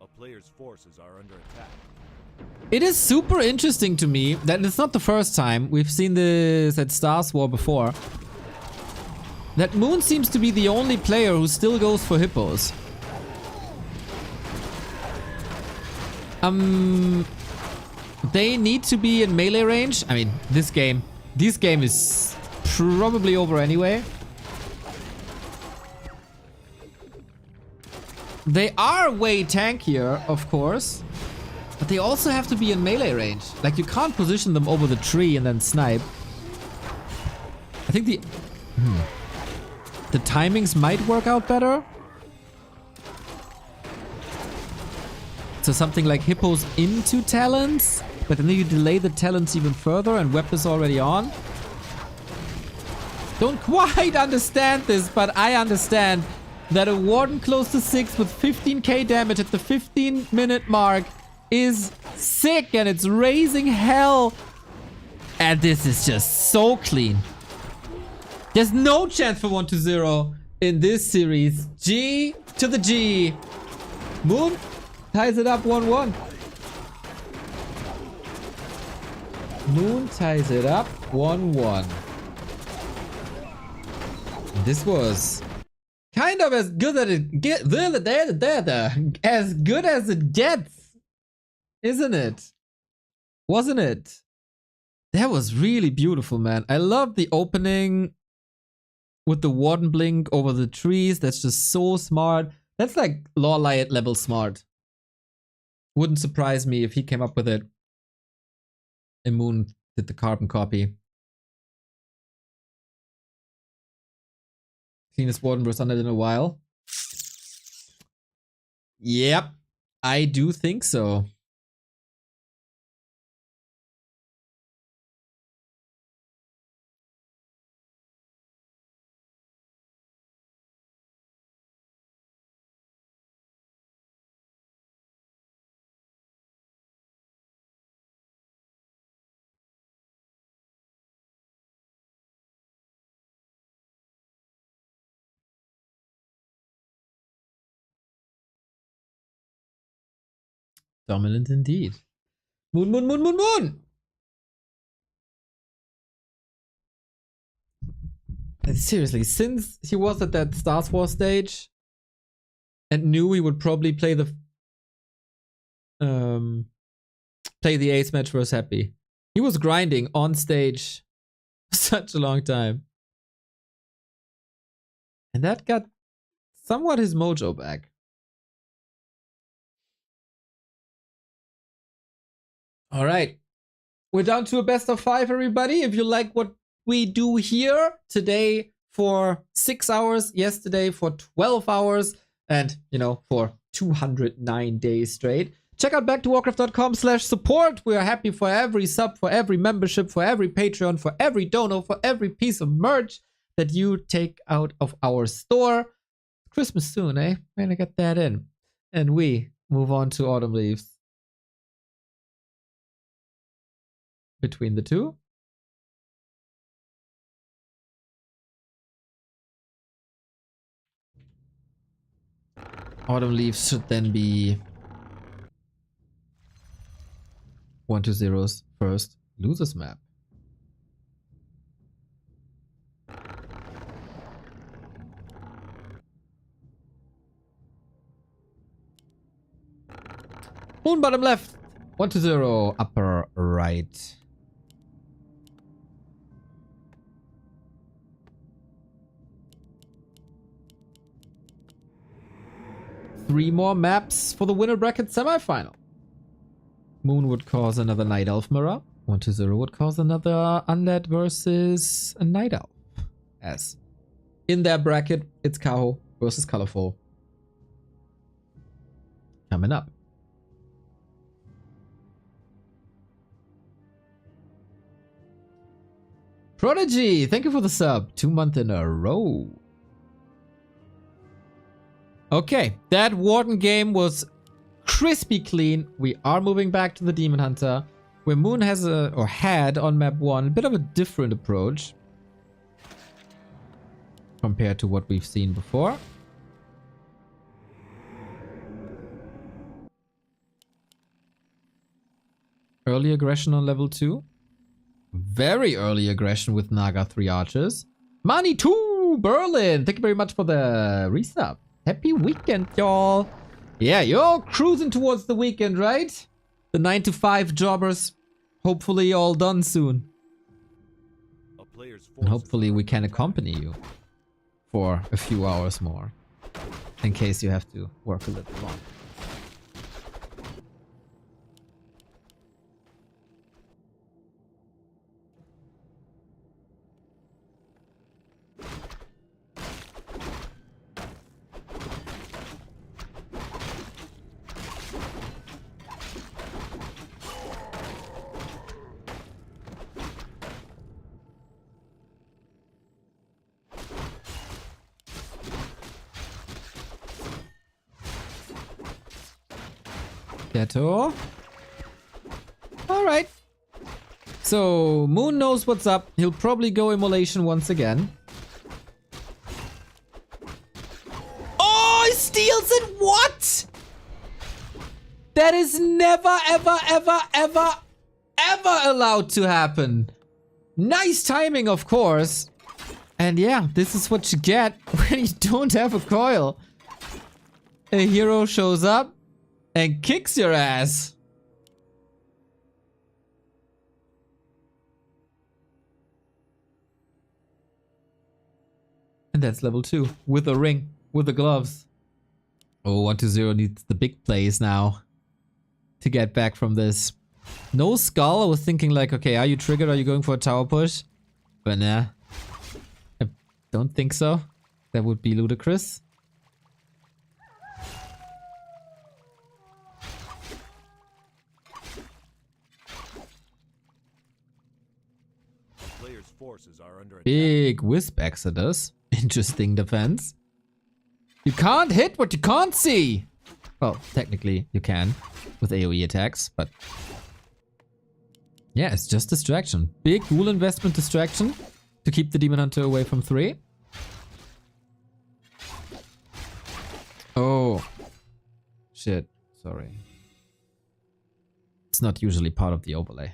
Speaker 2: A player's forces are under attack.
Speaker 1: It is super interesting to me that it's not the first time. We've seen this at Stars War before. That Moon seems to be the only player who still goes for hippos. They need to be in melee range. I mean, this game is probably over anyway. They are way tankier, of course. But they also have to be in melee range. Like, you can't position them over the tree and then snipe. I think the timings might work out better. So something like hippos into talents, but then you delay the talents even further and Web is already on. Don't quite understand this, but I understand that a Warden close to 6 with 15k damage at the 15-minute mark is sick and it's raising hell. And this is just so clean. There's no chance for 1-0 in this series. G to the G. Moon ties it up 1-1. Moon ties it up 1-1. This was kind of as good as it gets. As good as it gets. Isn't it? Wasn't it? That was really beautiful, man. I love the opening with the Warden blink over the trees. That's just so smart. That's like Law Light level smart. Wouldn't surprise me if he came up with it. And Moon did the carbon copy. Cleanest Warden burst on it in a while. Yep. I do think so. Dominant indeed. Moon, moon, moon, moon, moon! And seriously, since he was at that Star Wars stage and knew he would probably play the ace match versus Happy, he was grinding on stage for such a long time. And that got somewhat his mojo back. All right. We're down to a best of 5, everybody. If you like what we do here today for 6 hours, yesterday for 12 hours, and, you know, for 209 days straight, check out backtowarcraft.com/support. We are happy for every sub, for every membership, for every Patreon, for every dono, for every piece of merch that you take out of our store. Christmas soon, eh? We're gonna get that in. And we move on to Autumn Leaves. Between the two. Autumn leaves should then be 1-0's first losers map. Moon bottom left. 1-0 upper right. Three more maps for the winner bracket semifinal. Moon would cause another Night Elf mirror. 1-0 would cause another Undead versus a Night Elf. As in their bracket, it's Kaho versus Colorful. Coming up. Prodigy, thank you for the sub. 2 months in a row. Okay, that Warden game was crispy clean. We are moving back to the Demon Hunter, where Moon has had on map 1 a bit of a different approach compared to what we've seen before. Early aggression on level 2. Very early aggression with Naga 3 archers. Money 2 Berlin. Thank you very much for the resub. Happy weekend, y'all. Yeah, you're all cruising towards the weekend, right? The 9 to 5 jobbers. Hopefully all done soon. And hopefully we can accompany you for a few hours more. In case you have to work a little longer. Ghetto. Alright. So, Moon knows what's up. He'll probably go Immolation once again. Oh, he steals it! What? That is never, ever, ever, ever, ever allowed to happen. Nice timing, of course. And yeah, this is what you get when you don't have a coil. A hero shows up and kicks your ass. And that's level 2. With a ring. With the gloves. Oh, 1-0 needs the big plays now. To get back from this. No skull. I was thinking like, okay, are you triggered? Are you going for a tower push? But nah. I don't think so. That would be ludicrous.
Speaker 2: Forces are under attack.
Speaker 1: Big Wisp Exodus. Interesting defense. You can't hit what you can't see. Well, technically you can with AoE attacks, but yeah, it's just distraction. Big ghoul investment distraction to keep the Demon Hunter away from 3. Oh. Shit. Sorry. It's not usually part of the overlay.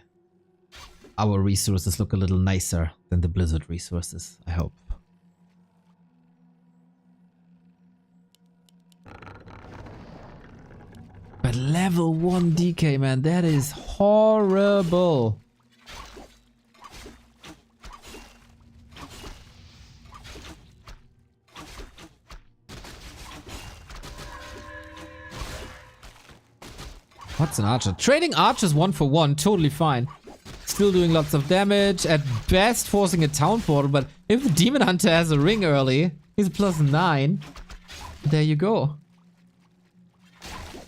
Speaker 1: Our resources look a little nicer than the Blizzard resources, I hope. But level 1 DK, man, that is horrible. What's an archer? Trading archers 1-for-1, totally fine. Still doing lots of damage, at best forcing a town portal, but if the Demon Hunter has a ring early, he's +9. There you go.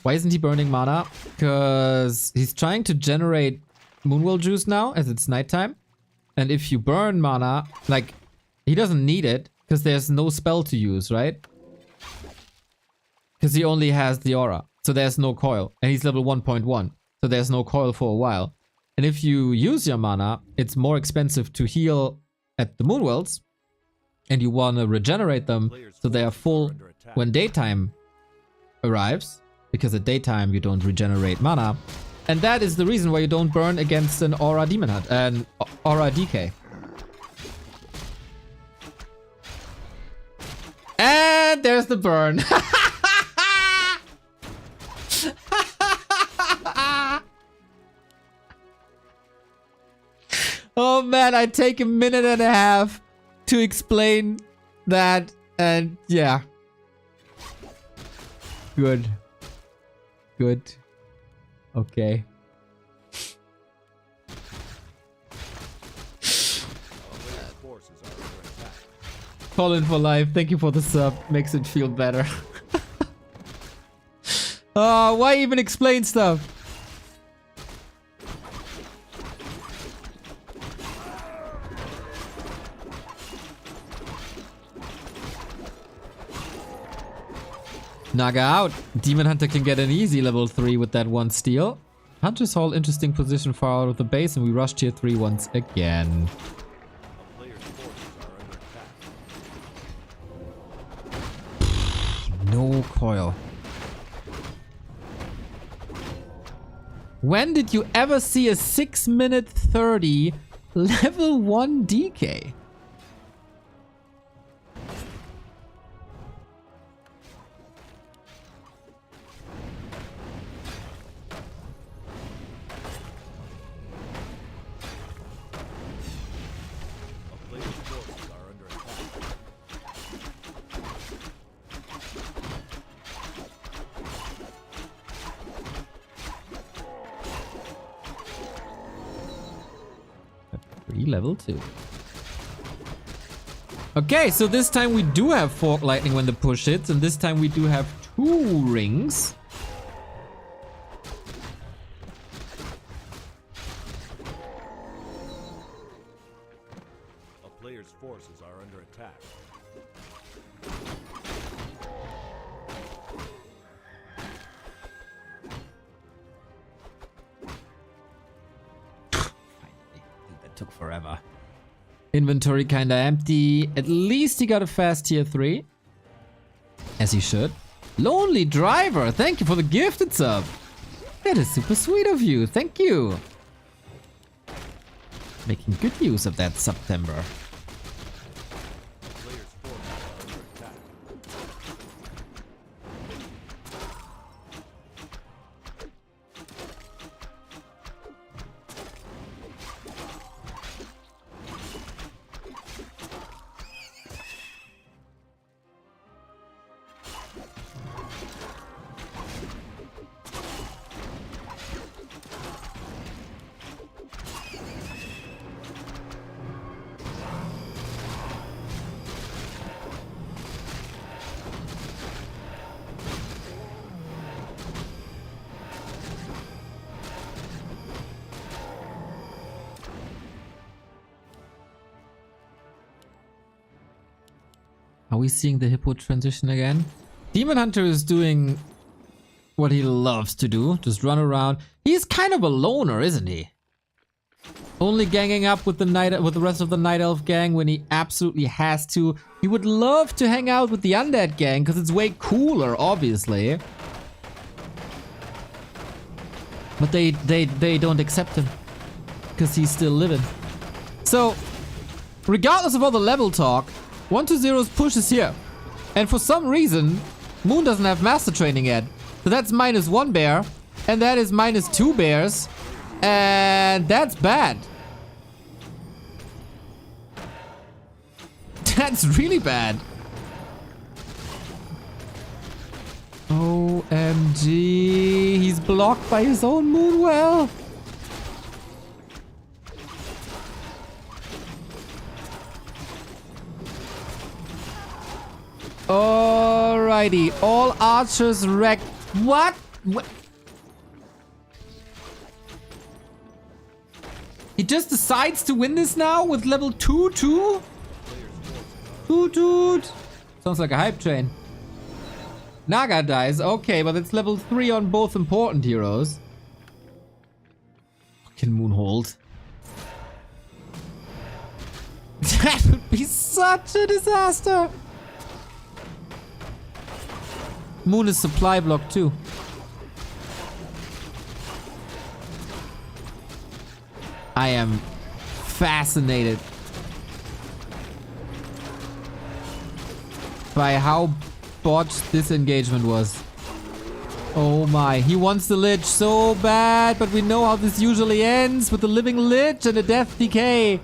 Speaker 1: Why isn't he burning mana? Because he's trying to generate Moonwell juice now, as it's nighttime. And if you burn mana, like, he doesn't need it, because there's no spell to use, right? Because he only has the aura, so there's no coil. And he's level 1.1, so there's no coil for a while. And if you use your mana, it's more expensive to heal at the Moonwells. And you want to regenerate them so they are full when daytime arrives, because at daytime you don't regenerate mana. And that is the reason why you don't burn against an Aura Demon Hunt, an Aura DK. And there's the burn. Oh man, I take a minute and a half to explain that, and yeah. Good. Good. Okay. Colin for life, thank you for the sub. Makes it feel better. Why even explain stuff? Naga out. Demon Hunter can get an easy level 3 with that one steal. Hunter's Hall, interesting position far out of the base, and we rush tier 3 once again. No coil. When did you ever see a 6-minute 30 level 1 DK? Level 2. Okay, so this time we do have Fork Lightning when the push hits, and this time we do have 2 rings.
Speaker 2: A player's forces are under attack.
Speaker 1: Took forever. Inventory kinda empty. At least he got a fast tier 3. As he should. Lonely Driver, thank you for the gifted sub. That is super sweet of you. Thank you. Making good use of that September. Are we seeing the Hippo transition again? Demon Hunter is doing what he loves to do. Just run around. He's kind of a loner, isn't he? Only ganging up with the rest of the Night Elf gang when he absolutely has to. He would love to hang out with the Undead gang because it's way cooler, obviously. But they don't accept him because he's still living. So, regardless of all the level talk, 1-0's push is here. And for some reason, Moon doesn't have master training yet. So that's -1 bear. And that is -2 bears. And that's bad. That's really bad. OMG. He's blocked by his own Moonwell. Alrighty, all archers wrecked. What? He just decides to win this now with level 2 too? Dude. Sounds like a hype train. Naga dies, okay, but it's level 3 on both important heroes. Fucking Moonhold. That would be such a disaster. Moon is supply block too. I am fascinated by how botched this engagement was. Oh my, he wants the Lich so bad, but we know how this usually ends with the living Lich and a death decay.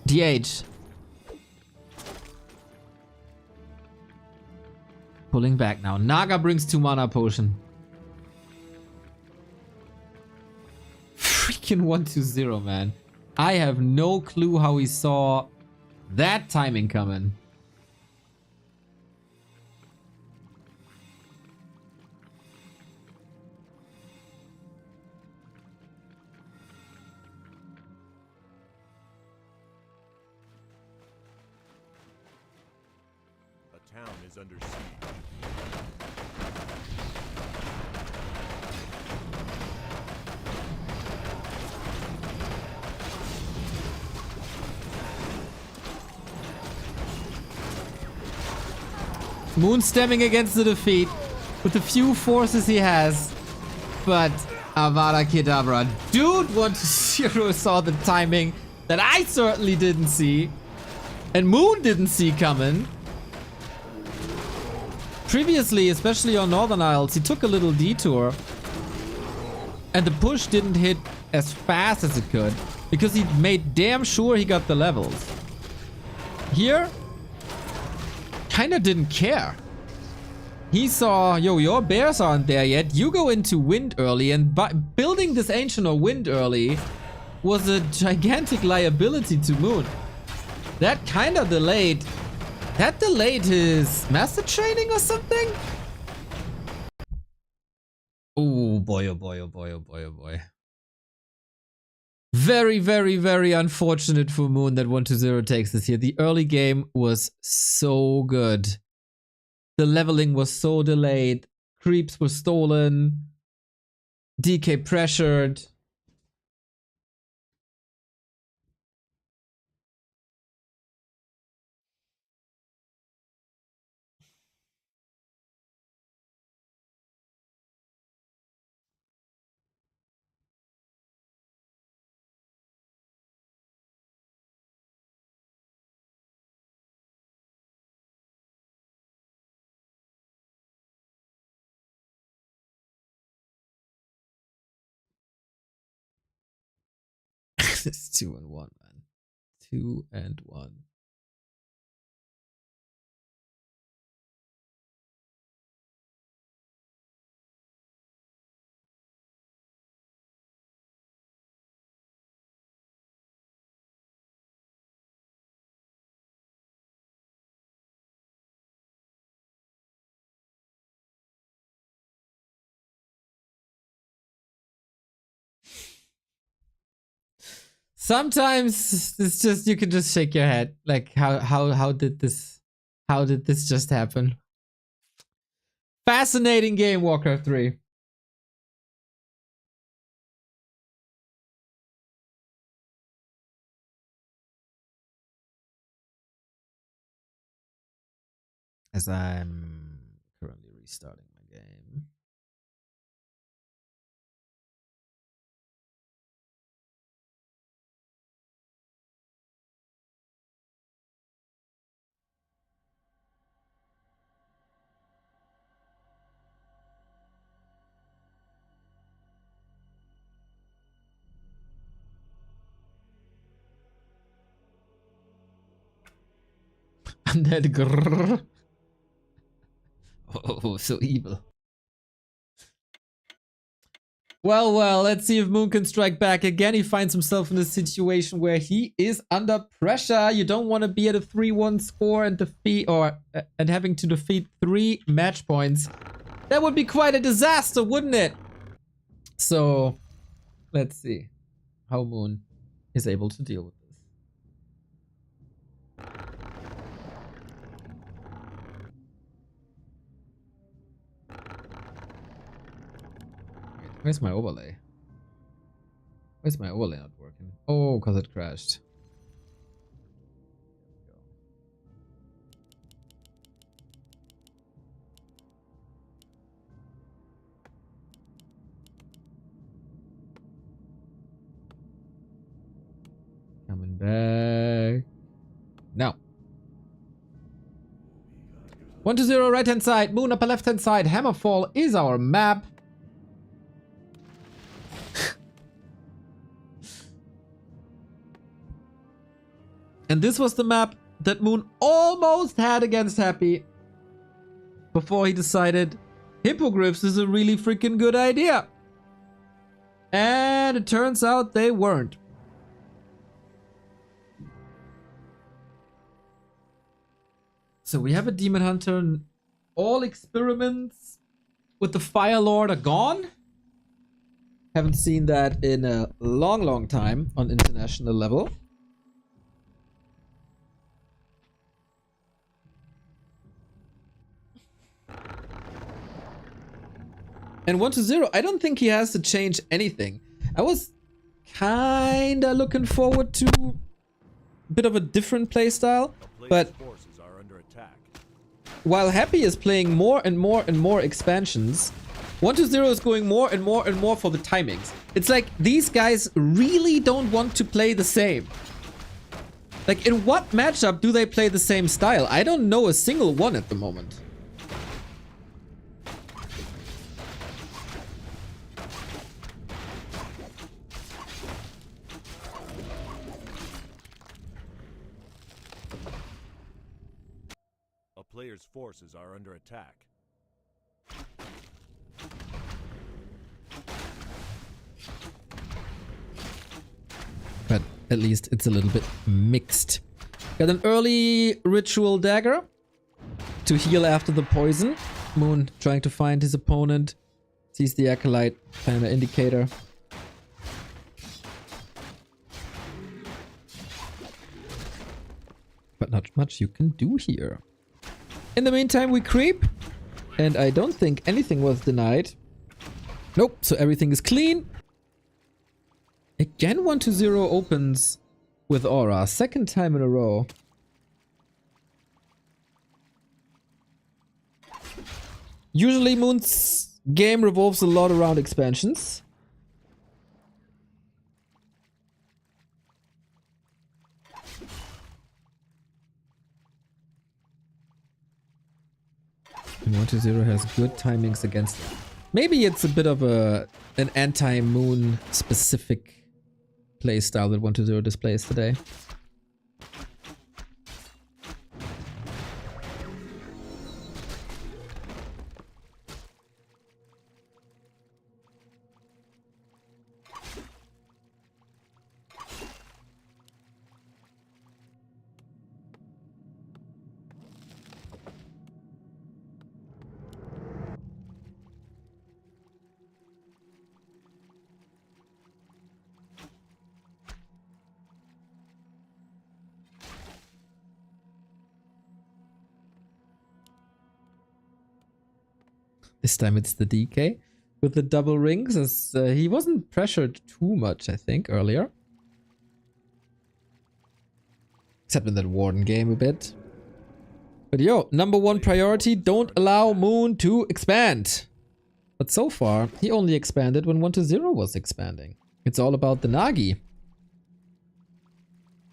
Speaker 1: DH. Pulling back now. Naga brings 2 mana potion. Freaking 1-2-0, man. I have no clue how he saw that timing coming.
Speaker 2: A town is under siege.
Speaker 1: Moon stemming against the defeat with the few forces he has. But Avada Kedavra. Dude 1-0 saw the timing that I certainly didn't see. And Moon didn't see coming. Previously, especially on Northern Isles, he took a little detour. And the push didn't hit as fast as it could. Because he made damn sure he got the levels. Here, kinda didn't care. He saw, yo, your bears aren't there yet. You go into wind early, and building this Ancient or wind early was a gigantic liability to Moon. That kinda delayed. That delayed his master training or something? Oh boy, oh boy, oh boy, oh boy, oh boy. Very, very, very unfortunate for Moon that 1-0 takes this here. The early game was so good. The leveling was so delayed. Creeps were stolen. DK pressured. It's 2-1, man. 2-1. Sometimes it's just you can just shake your head. Like how did this just happen? Fascinating game, Warcraft 3. As I'm currently restarting my game. Undead grrr. Oh, so evil. Well, well, let's see if Moon can strike back again. He finds himself in a situation where he is under pressure. You don't want to be at a 3-1 score and defeat and having to defeat 3 match points. That would be quite a disaster, wouldn't it? So, let's see how Moon is able to deal with this. Where's my overlay? Where's my overlay not working? Oh, because it crashed. Coming back. Now. 120 right hand side. Moon upper left hand side. Hammerfall is our map. And this was the map that Moon almost had against Happy before he decided hippogriffs is a really freaking good idea. And it turns out they weren't. So we have a Demon Hunter. All experiments with the Fire Lord are gone. Haven't seen that in a long time on international level. And 120, I don't think he has to change anything. I was kinda looking forward to a bit of a different playstyle, but while Happy is playing more and more expansions, 120 is going more and more for the timings. It's like these guys really don't want to play the same. Like, in what matchup do they play the same style? I don't know a single one at the moment.
Speaker 2: A player's forces are under attack.
Speaker 1: But at least it's a little bit mixed. Got an early ritual dagger to heal after the poison. Moon trying to find his opponent. Sees the acolyte, kind of indicator. But not much you can do here. In the meantime, we creep. And I don't think anything was denied. Nope, so everything is clean. Again, 120 opens with Aura. Second time in a row. Usually Moon's game revolves a lot around expansions. And 120 has good timings against it. Maybe it's a bit of an anti-Moon specific playstyle that 120 displays today. This time it's the DK with the double rings, as he wasn't pressured too much, I think, earlier. Except in that Warden game a bit. But yo, #1 priority, don't allow Moon to expand. But so far, he only expanded when 120 was expanding. It's all about the Nagi.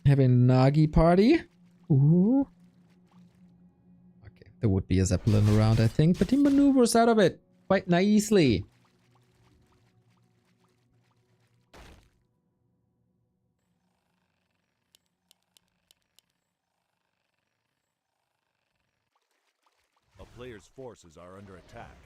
Speaker 1: Having a Nagi party. Ooh. There would be a Zeppelin around, I think, but he maneuvers out of it quite nicely.
Speaker 2: A player's forces are under attack.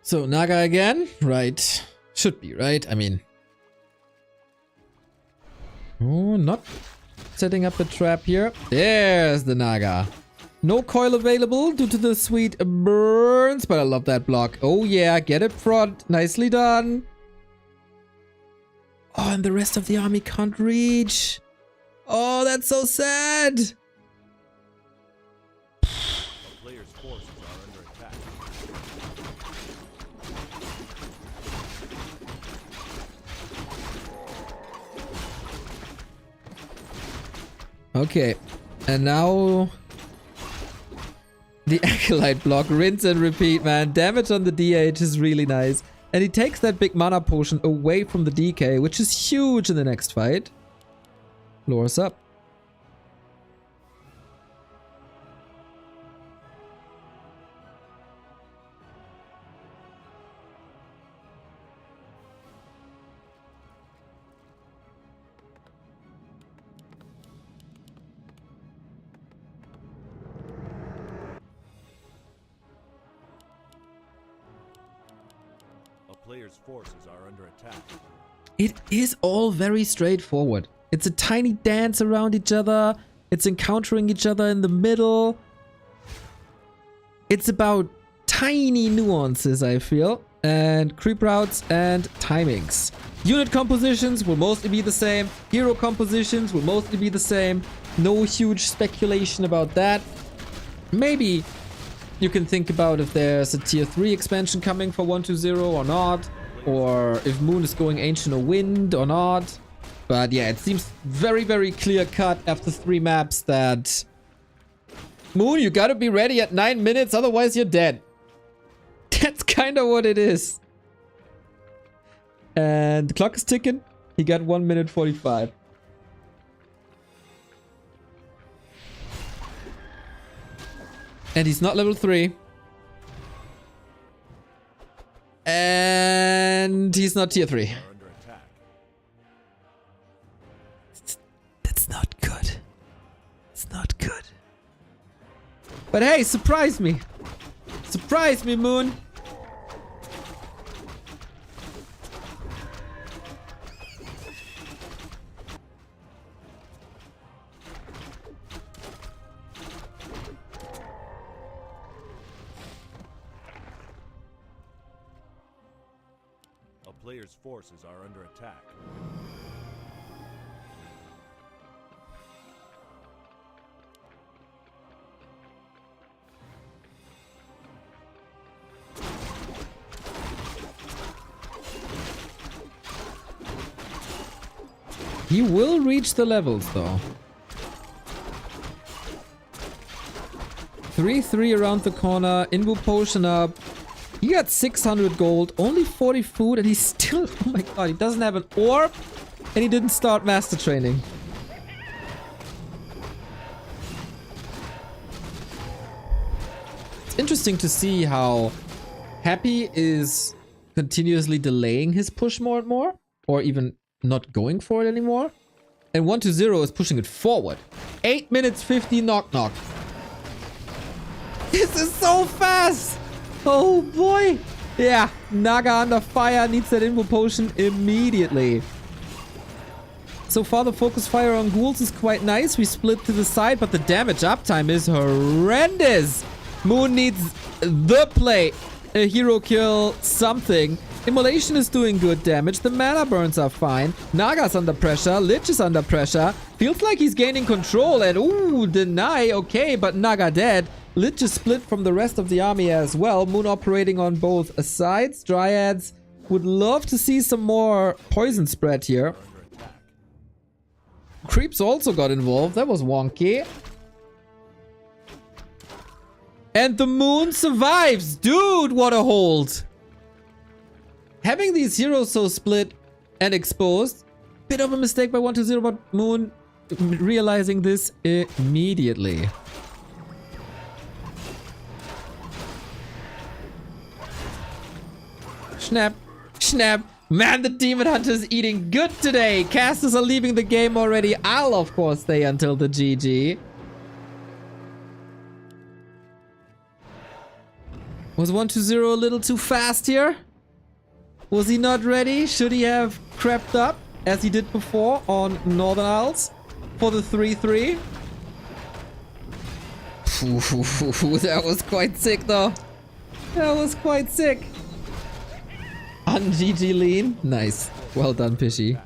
Speaker 1: So, Naga again? Right. Should be, right? I mean... Oh, not setting up a trap here. There's the Naga. No coil available due to the sweet burns, but I love that block. Oh yeah, get it front. Nicely done. Oh, and the rest of the army can't reach. Oh, that's so sad.
Speaker 2: Player's forces are under attack.
Speaker 1: Okay. And now... the Acolyte block. Rinse and repeat, man. Damage on the DH is really nice. And he takes that big mana potion away from the DK, which is huge in the next fight. Lures up.
Speaker 2: Players' forces are under attack.
Speaker 1: It is all very straightforward. It's a tiny dance around each other. It's encountering each other in the middle. It's about tiny nuances, I feel. And creep routes and timings. Unit compositions will mostly be the same. Hero compositions will mostly be the same. No huge speculation about that. Maybe you can think about if there's a tier 3 expansion coming for 1.2.0 or not. Or if Moon is going Ancient of Wind or not. But yeah, it seems very, very clear cut after 3 maps that... Moon, you gotta be ready at 9 minutes, otherwise you're dead. That's kind of what it is. And the clock is ticking. He got 1 minute 45. And he's not level 3. And he's not tier 3. That's not good. It's not good. But hey, surprise me. Surprise me, Moon.
Speaker 2: Players' forces are under attack.
Speaker 1: He will reach the levels though. 3-3 around the corner, Invu potion up. He got 600 gold, only 40 food, and he's still... Oh my god, he doesn't have an orb, and he didn't start master training. It's interesting to see how Happy is continuously delaying his push more and more, or even not going for it anymore. And 1.2.0 is pushing it forward. 8 minutes 50 knock knock. This is so fast! Oh boy! Yeah, Naga under fire needs that Invo potion immediately. So far the focus fire on ghouls is quite nice. We split to the side, but the damage uptime is horrendous. Moon needs the play. A hero kill, something. Immolation is doing good damage. The mana burns are fine. Naga's under pressure. Lich is under pressure. Feels like he's gaining control. And ooh, deny. Okay, but Naga dead. Lich is split from the rest of the army as well. Moon operating on both sides. Dryads would love to see some more poison spread here. Creeps also got involved. That was wonky. And the Moon survives. Dude, what a hold. Having these heroes so split and exposed. Bit of a mistake by 1.2.0, but Moon realizing this immediately. Snap. Snap. Man, the Demon Hunter is eating good today. Casters are leaving the game already. I'll, of course, stay until the GG. Was 1.2.0 a little too fast here? Was he not ready? Should he have crept up, as he did before on Northern Isles, for the 3-3? That was quite sick, though. That was quite sick. On GG lean. Nice. Well done, Pishy.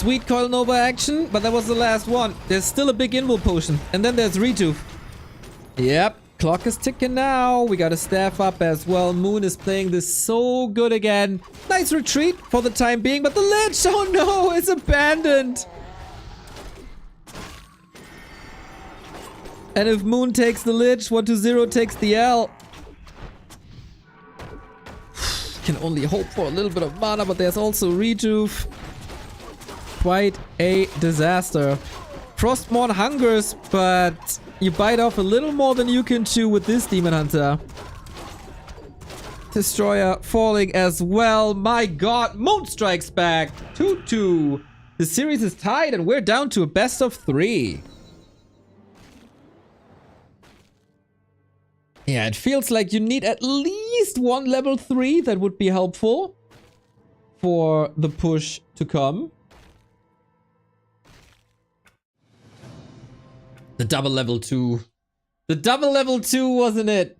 Speaker 1: sweet Coil Nova action, but that was the last one. There's still a big invul potion. And then there's Rejuve. Yep. Clock is ticking now. We got a staff up as well. Moon is playing this so good again. Nice retreat for the time being, but the Lich, oh no, is abandoned. And if Moon takes the Lich, 1-0 takes the L. Can only hope for a little bit of mana, but there's also Rejuve. Quite a disaster. Frostmourne hungers, but you bite off a little more than you can chew with this Demon Hunter. Destroyer falling as well. My god, Moon strikes back. 2-2. The series is tied and we're down to a best of 3. Yeah, it feels like you need at least one level 3. That would be helpful for the push to come. The double level 2. The double level 2, wasn't it?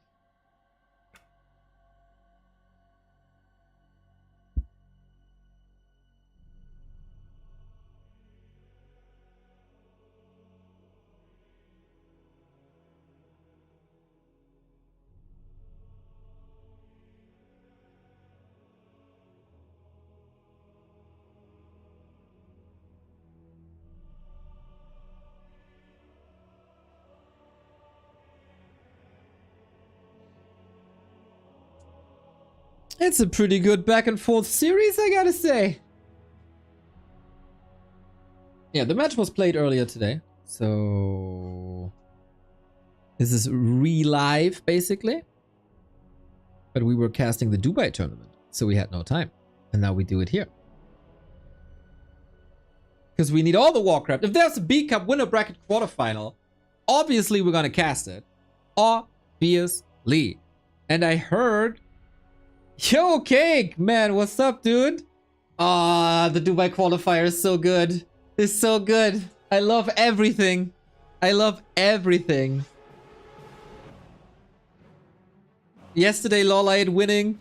Speaker 1: It's a pretty good back and forth series, I gotta say. Yeah, the match was played earlier today. So this is re-live, basically. But we were casting the Dubai tournament, so we had no time. And now we do it here. Because we need all the Warcraft. If there's a B Cup winner bracket quarterfinal, obviously we're gonna cast it. Obviously. And I heard... Yo, Cake! Man, what's up, dude? Ah, the Dubai qualifier is so good. It's so good. I love everything. I love everything. Yesterday, Lawlight winning.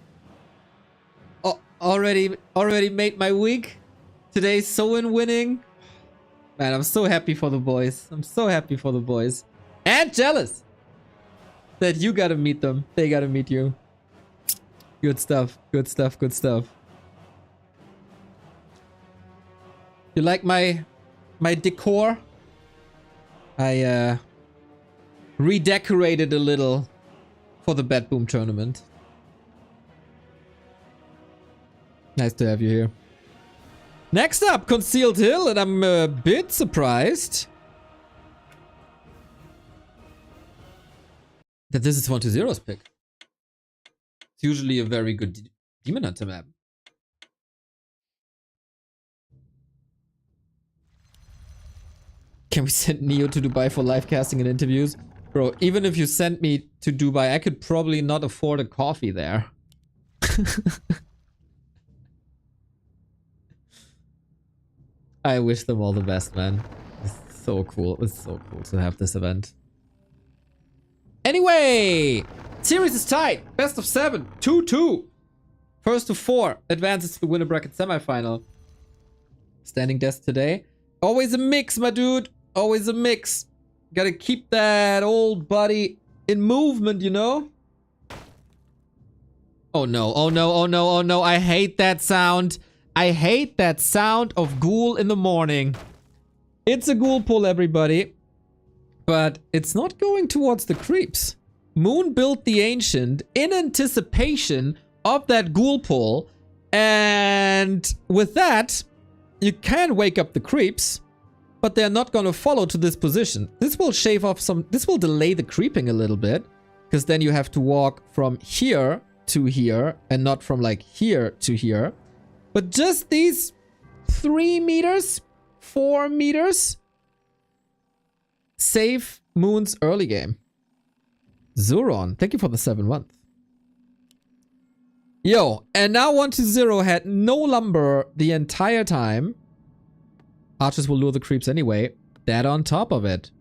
Speaker 1: Oh, already made my week. Today, Soin winning. Man, I'm so happy for the boys. I'm so happy for the boys. And jealous that you gotta meet them. They gotta meet you. Good stuff, good stuff, good stuff. You like my decor? I redecorated a little for the Bad Boom tournament. Nice to have you here. Next up, Concealed Hill, and I'm a bit surprised that this is 1-0's pick. It's usually a very good Demon Hunter map. Can we send Neo to Dubai for live casting and interviews? Bro, even if you sent me to Dubai, I could probably not afford a coffee there. I wish them all the best, man. It's so cool. It's so cool to have this event. Anyway, series is tied. Best of 7. 2-2. First to 4 advances to the winner bracket semifinal. Standing desk today. Always a mix, my dude. Always a mix. Gotta keep that old body in movement, you know? Oh no, oh no, oh no, oh no. I hate that sound. I hate that sound of ghoul in the morning. It's a ghoul pull, everybody. But it's not going towards the creeps. Moon built the Ancient in anticipation of that ghoul pull. And with that, you can wake up the creeps. But they're not going to follow to this position. This will shave off some... This will delay the creeping a little bit. Because then you have to walk from here to here. And not from like here to here. But just these 3 meters, 4 meters, save Moon's early game. Zuron, thank you for the 7 month. Yo, and now 1-0 had no lumber the entire time. Archers will lure the creeps anyway. That on top of it.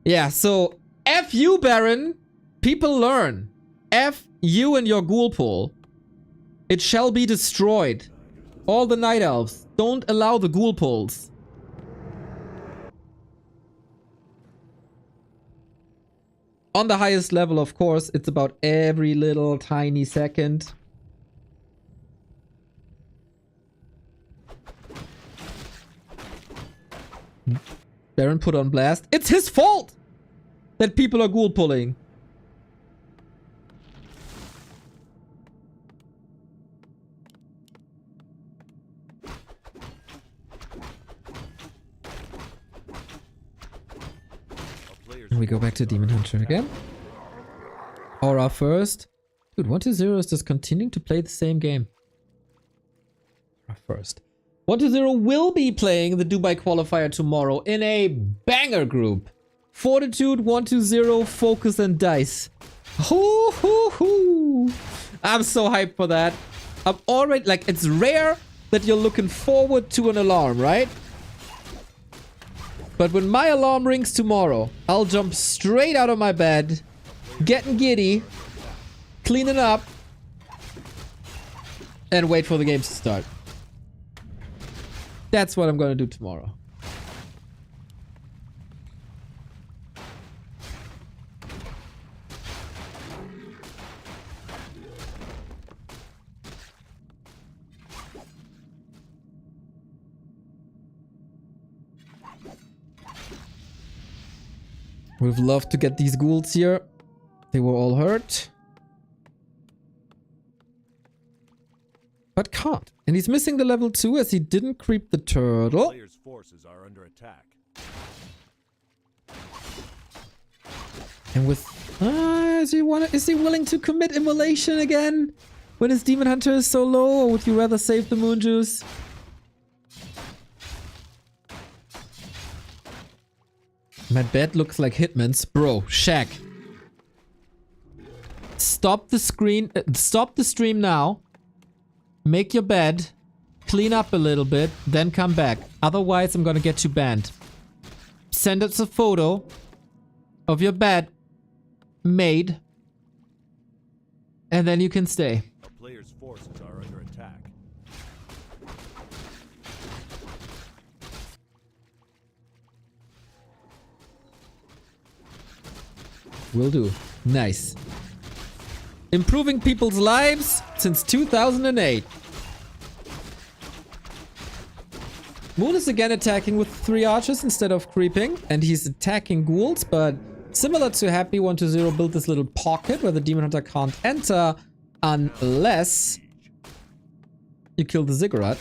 Speaker 1: Yeah, so F you, Baron. People learn. F you and your ghoul pool. It shall be destroyed. All the night elves. Don't allow the ghoul pulls. On the highest level, of course, it's about every little tiny second. Baron put on blast. It's his fault that people are ghoul pulling. And we go back to Demon Hunter again. Aura first. Dude, 120 is just continuing to play the same game. Aura first. 120 will be playing the Dubai qualifier tomorrow in a banger group. Fortitude, 120, Focus, and Dice. Hoo, hoo, hoo. I'm so hyped for that. I'm already, like, it's rare that you're looking forward to an alarm, right? But when my alarm rings tomorrow, I'll jump straight out of my bed, getting giddy, cleaning up, and wait for the games to start. That's what I'm gonna do tomorrow. We've loved to get these ghouls here. They were all hurt. But can't. And he's missing the level 2 as he didn't creep the turtle.
Speaker 2: Players' forces are under attack.
Speaker 1: And with... is he willing to commit immolation again? When his Demon Hunter is so low? Or would you rather save the Moon Juice? My bed looks like Hitman's. Bro, Shaq. Stop the screen. Stop the stream now. Make your bed. Clean up a little bit. Then come back. Otherwise, I'm gonna get you banned. Send us a photo of your bed made. And then you can stay.
Speaker 2: A player's forces are under attack.
Speaker 1: Will do. Nice. Improving people's lives since 2008. Moon is again attacking with 3 archers instead of creeping. And he's attacking ghouls, but similar to Happy 120 built this little pocket where the Demon Hunter can't enter unless you kill the ziggurat.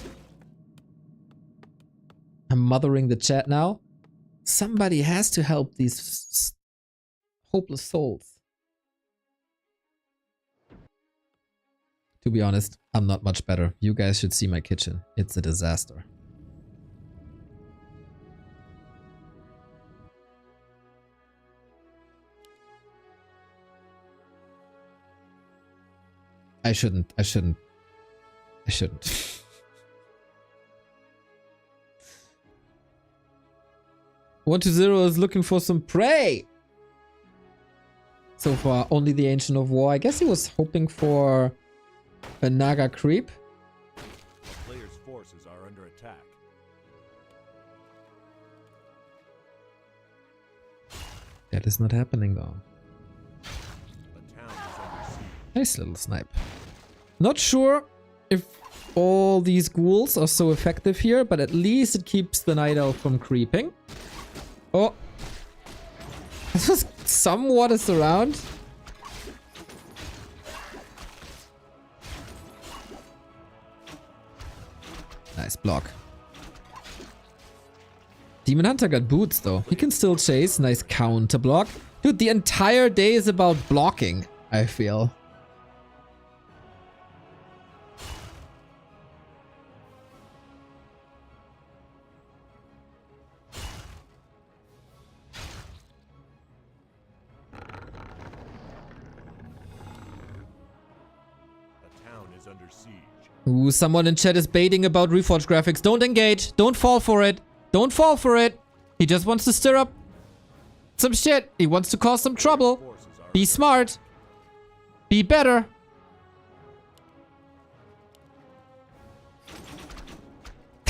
Speaker 1: I'm mothering the chat now. Somebody has to help these hopeless souls. To be honest, I'm not much better. You guys should see my kitchen. It's a disaster. I shouldn't. 120 is looking for some prey. So far, only the Ancient of War. I guess he was hoping for a Naga creep.
Speaker 2: Players' forces are under attack.
Speaker 1: That is not happening though.
Speaker 2: The town is under siege.
Speaker 1: Nice little snipe. Not sure if all these ghouls are so effective here, but at least it keeps the Night Elf from creeping. Oh. This was somewhat a surround. Nice block. Demon Hunter got boots though. He can still chase. Nice counter block. Dude, the entire day is about blocking, I feel. Ooh, someone in chat is baiting about Reforged graphics. Don't engage. Don't fall for it. Don't fall for it. He just wants to stir up some shit. He wants to cause some trouble. Be smart. Be better.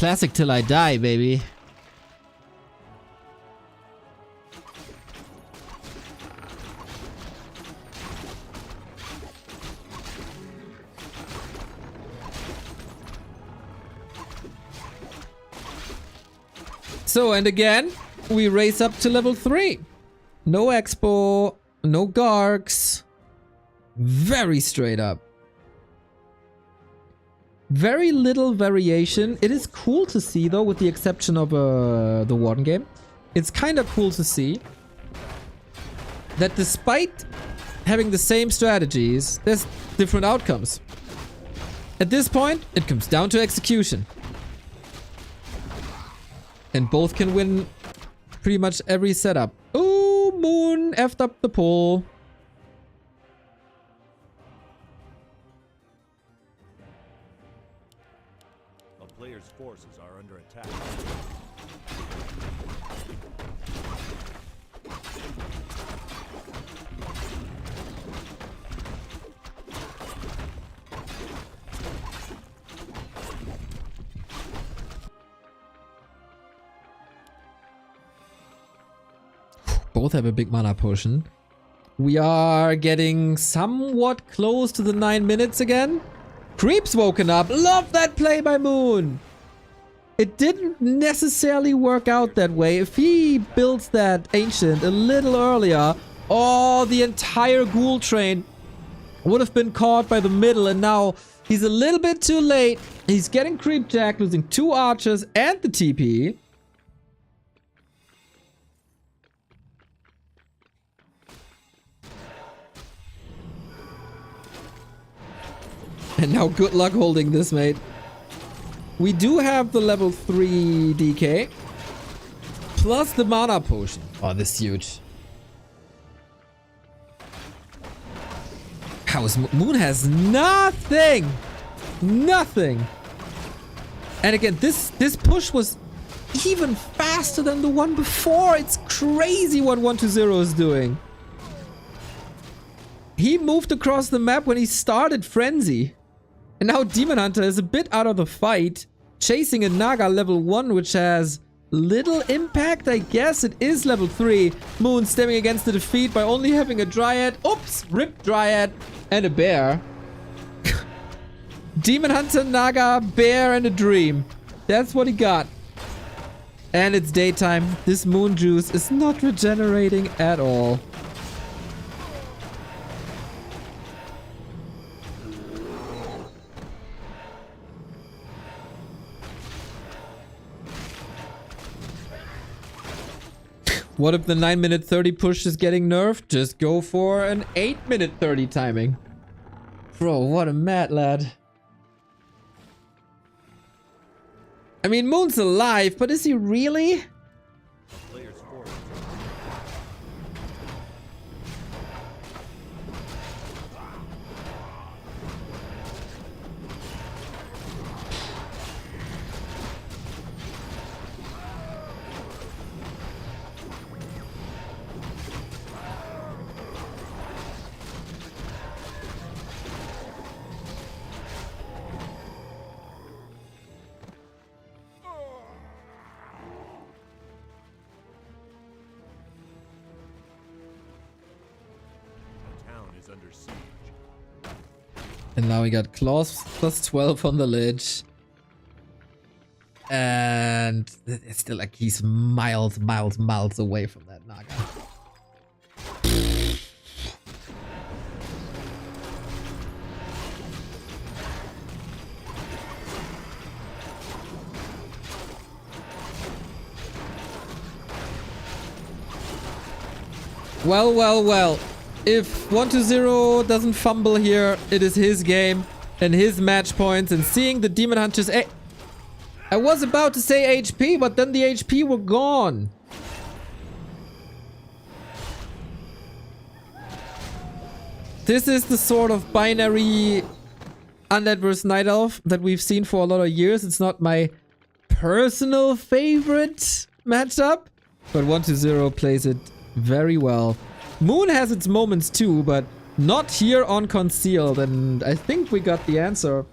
Speaker 1: Classic till I die, baby. So, and again, we race up to level 3. No expo, no gargs. Very straight up. Very little variation. It is cool to see, though, with the exception of the Warden game. It's kind of cool to see that despite having the same strategies, there's different outcomes. At this point, it comes down to execution. And both can win pretty much every setup. Oh, Moon effed up the pole.
Speaker 2: A player's forces are under attack.
Speaker 1: Both have a big mana potion. We are getting somewhat close to the 9 minutes again. Creep's woken up. Love that play by Moon. It didn't necessarily work out that way. If he builds that Ancient a little earlier, oh, the entire Ghoul train would have been caught by the middle, and now he's a little bit too late. He's getting creep jacked, losing 2 archers and the TP. And now good luck holding this, mate. We do have the level 3 DK. Plus the mana potion. Oh, this is huge. Moon has nothing. Nothing. And again, this push was even faster than the one before. It's crazy what 120 is doing. He moved across the map when he started Frenzy. And now Demon Hunter is a bit out of the fight, chasing a Naga level 1, which has little impact, I guess. It is level 3. Moon stemming against the defeat by only having a Dryad. Oops! Ripped Dryad and a Bear. Demon Hunter, Naga, Bear, and a Dream. That's what he got. And it's daytime. This Moon Juice is not regenerating at all. What if the 9-minute 30 push is getting nerfed? Just go for an 8-minute 30 timing. Bro, what a mad lad. I mean, Moon's alive, but is he really?
Speaker 2: Player's forces. Under siege.
Speaker 1: And now we got claws plus 12 on the ledge. And it's still like he's miles away from that Naga. Well. If 120 doesn't fumble here, it is his game and his match points. And seeing the Demon Hunters... I was about to say HP, but then the HP were gone. This is the sort of binary Undead vs Night Elf that we've seen for a lot of years. It's not my personal favorite matchup, but 120 plays it very well. Moon has its moments too, but not here on Concealed, and I think we got the answer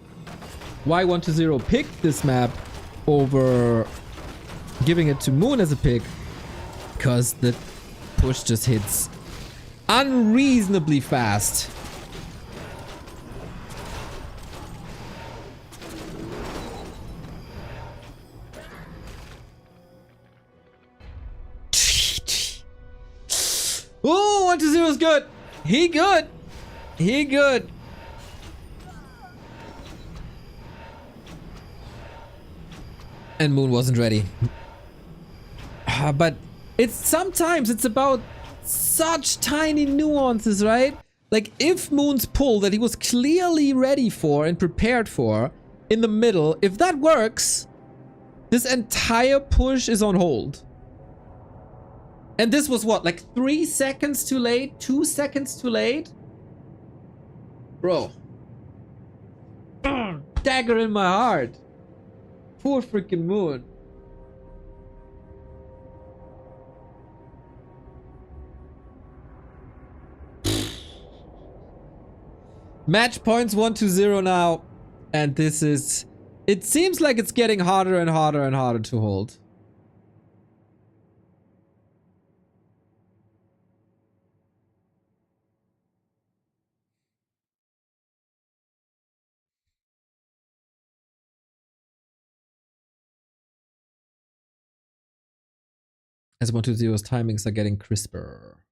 Speaker 1: why 120 picked this map over giving it to Moon as a pick, because the push just hits unreasonably fast. Oh, 1-0 is good. He good. He good. And Moon wasn't ready. But sometimes it's about such tiny nuances, right? Like if Moon's pull that he was clearly ready for and prepared for in the middle, if that works, this entire push is on hold. And this was what, like 3 seconds too late? 2 seconds too late? Bro. Dagger in my heart. Poor freaking Moon. Match points 1-0 now. And this is... It seems like it's getting harder and harder and harder to hold. As 1-2-0's timings are getting crisper.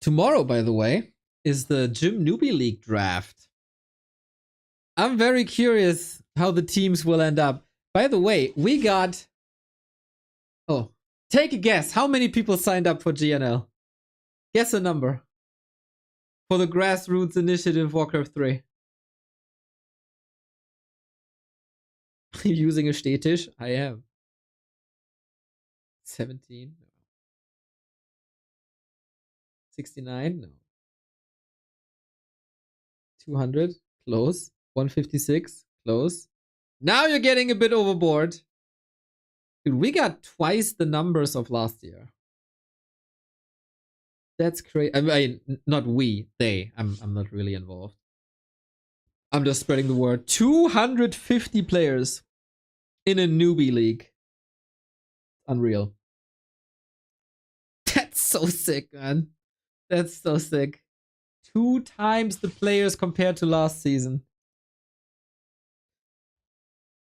Speaker 1: Tomorrow, by the way, is the Gym Newbie League draft. I'm very curious how the teams will end up. By the way, we got... Oh, take a guess. How many people signed up for GNL? Guess a number. For the Grassroots Initiative Warcraft 3. Are you using a Stehtisch? I am. 17? No. 69? No. 200? Close. 156? Close. Now you're getting a bit overboard. Dude, we got twice the numbers of last year. That's crazy. I mean, not we, they. I'm not really involved. I'm just spreading the word. 250 players in a newbie league. Unreal. That's so sick, man. That's so sick. 2 times the players compared to last season.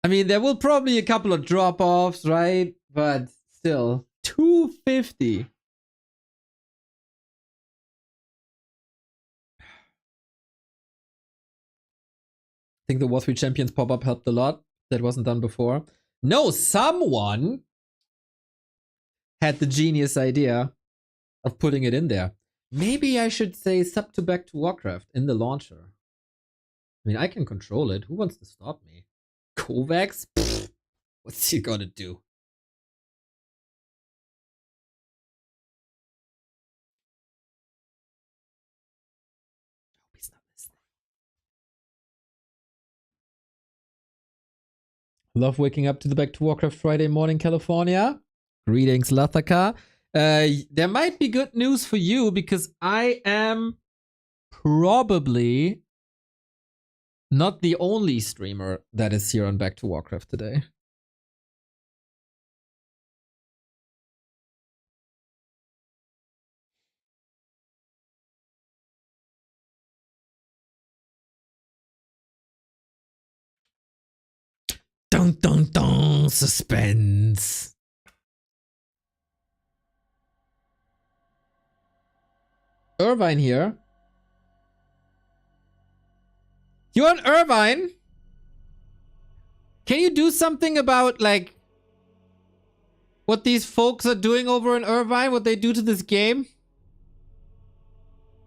Speaker 1: I mean, there will probably be a couple of drop-offs, right? But still, 250. I think the War 3 Champions pop-up helped a lot. That wasn't done before. No, someone had the genius idea of putting it in there. Maybe I should say sub to Back to Warcraft in the launcher. I mean, I can control it. Who wants to stop me? Kovacs? Pfft, what's he gonna do? I hope he's not listening. Love waking up to the Back to Warcraft Friday morning, California. Greetings, Lathaka. There might be good news for you because I am probably not the only streamer that is here on Back to Warcraft today. Dun dun dun, suspense. Irvine here. You're on Irvine? Can you do something about, like, what these folks are doing over in Irvine? What they do to this game?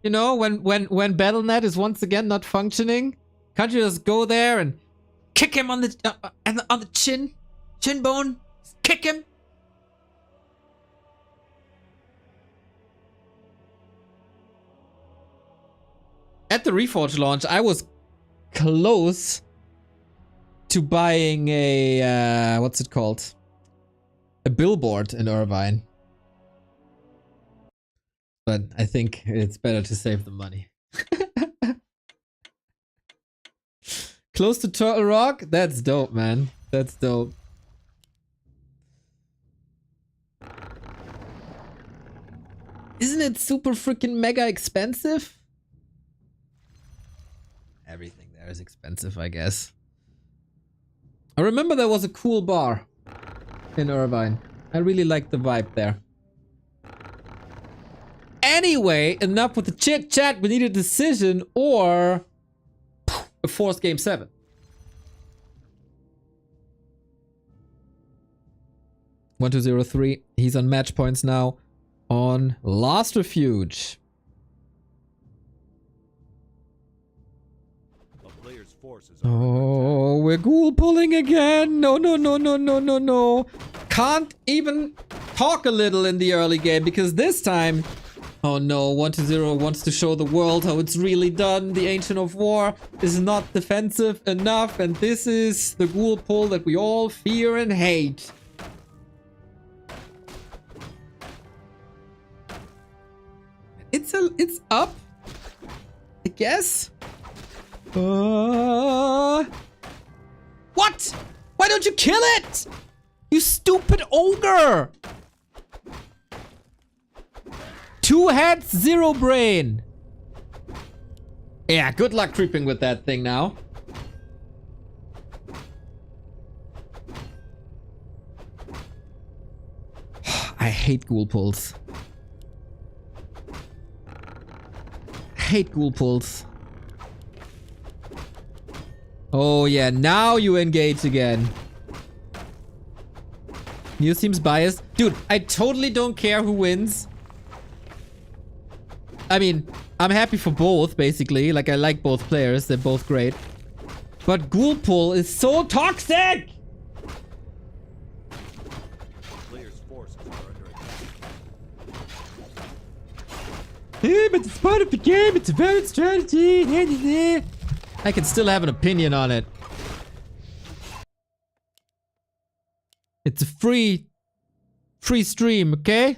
Speaker 1: You know, when Battle.net is once again not functioning? Can't you just go there and kick him on the chin bone. Kick him. At the Refuge launch, I was close to buying a what's it called? A billboard in Irvine. But I think it's better to save the money. Close to Turtle Rock? That's dope, man. That's dope. Isn't it super freaking mega expensive? Everything there is expensive, I guess. I remember there was a cool bar in Irvine. I really liked the vibe there. Anyway, enough with the chit chat. We need a decision or a forced game 7. One, 2, 0, 3. He's on match points now on Last Refuge. Oh, we're ghoul pulling again. No, no, no, no, no, no, no. Can't even talk a little in the early game because this time, oh no, 1, 2, 0 wants to show the world how it's really done. The Ancient of War is not defensive enough, and this is the ghoul pull that we all fear and hate. It's up, I guess. What? Why don't you kill it? You stupid ogre! 2 heads, 0 brain. Yeah, good luck creeping with that thing now. I hate ghoul pulls. Hate ghoul pulls. Oh yeah, now you engage again. Neil seems biased. Dude, I totally don't care who wins. I mean, I'm happy for both, basically. Like, I like both players. They're both great. But ghoul pull is so toxic! Yeah, but it's part of the game. It's a valid strategy. I can still have an opinion on it. It's a free stream, okay?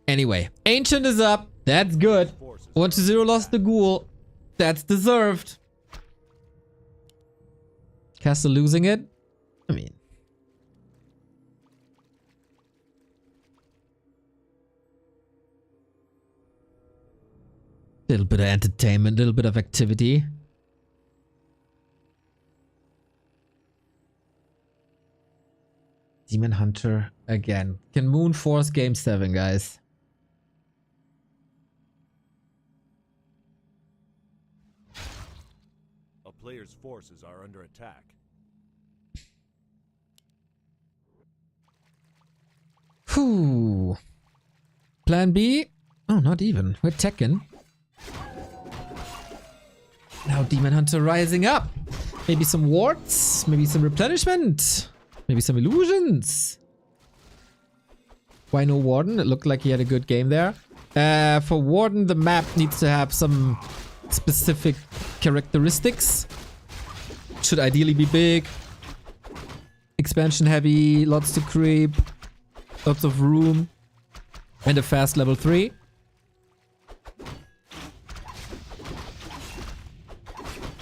Speaker 1: Anyway, Ancient is up. That's good. 1 to 0 lost the ghoul. That's deserved. Castle losing it? I mean. Little bit of entertainment, little bit of activity. Demon Hunter again. Can Moon force game 7, guys?
Speaker 2: A player's forces are under attack.
Speaker 1: Whew. Plan B? Oh, not even. We're Tekken. Now Demon Hunter rising up. Maybe some wards. Maybe some replenishment. Maybe some illusions. Why no Warden? It looked like he had a good game there. For Warden, the map needs to have some specific characteristics. Should ideally be big. Expansion heavy. Lots to creep. Lots of room. And a fast level 3.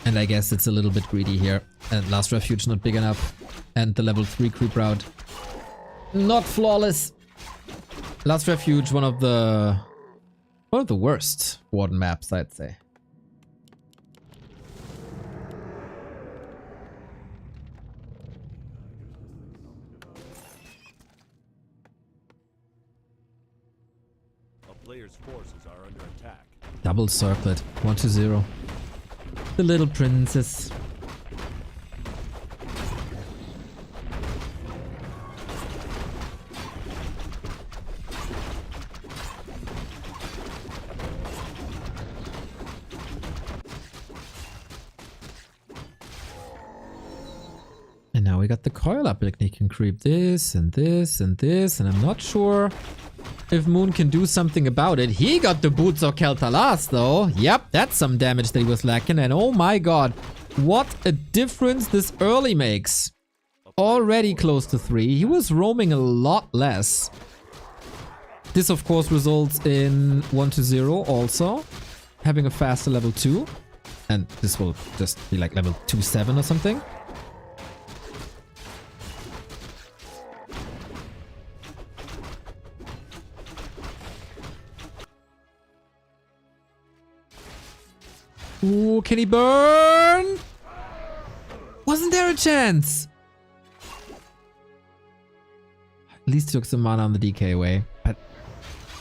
Speaker 1: And I guess it's a little bit greedy here. And Last Refuge not big enough. And the level 3 creep route not flawless. Last Refuge, one of the worst Warden maps, I'd say.
Speaker 2: A player's forces are under attack.
Speaker 1: Double circlet. 1 to 0. The little princess. we got the coil up. Like, he can creep this and this and this, and I'm not sure if Moon can do something about it. He got the Boots or Keltalas though. Yep, that's some damage that he was lacking. And oh my god, what a difference this early makes. Already close to 3. He was roaming a lot less. This of course results in 1-0 also. Having a faster level 2. And this will just be like level 2-7 or something. Ooh, can he burn? Wasn't there a chance? At least took some mana on the DK away. But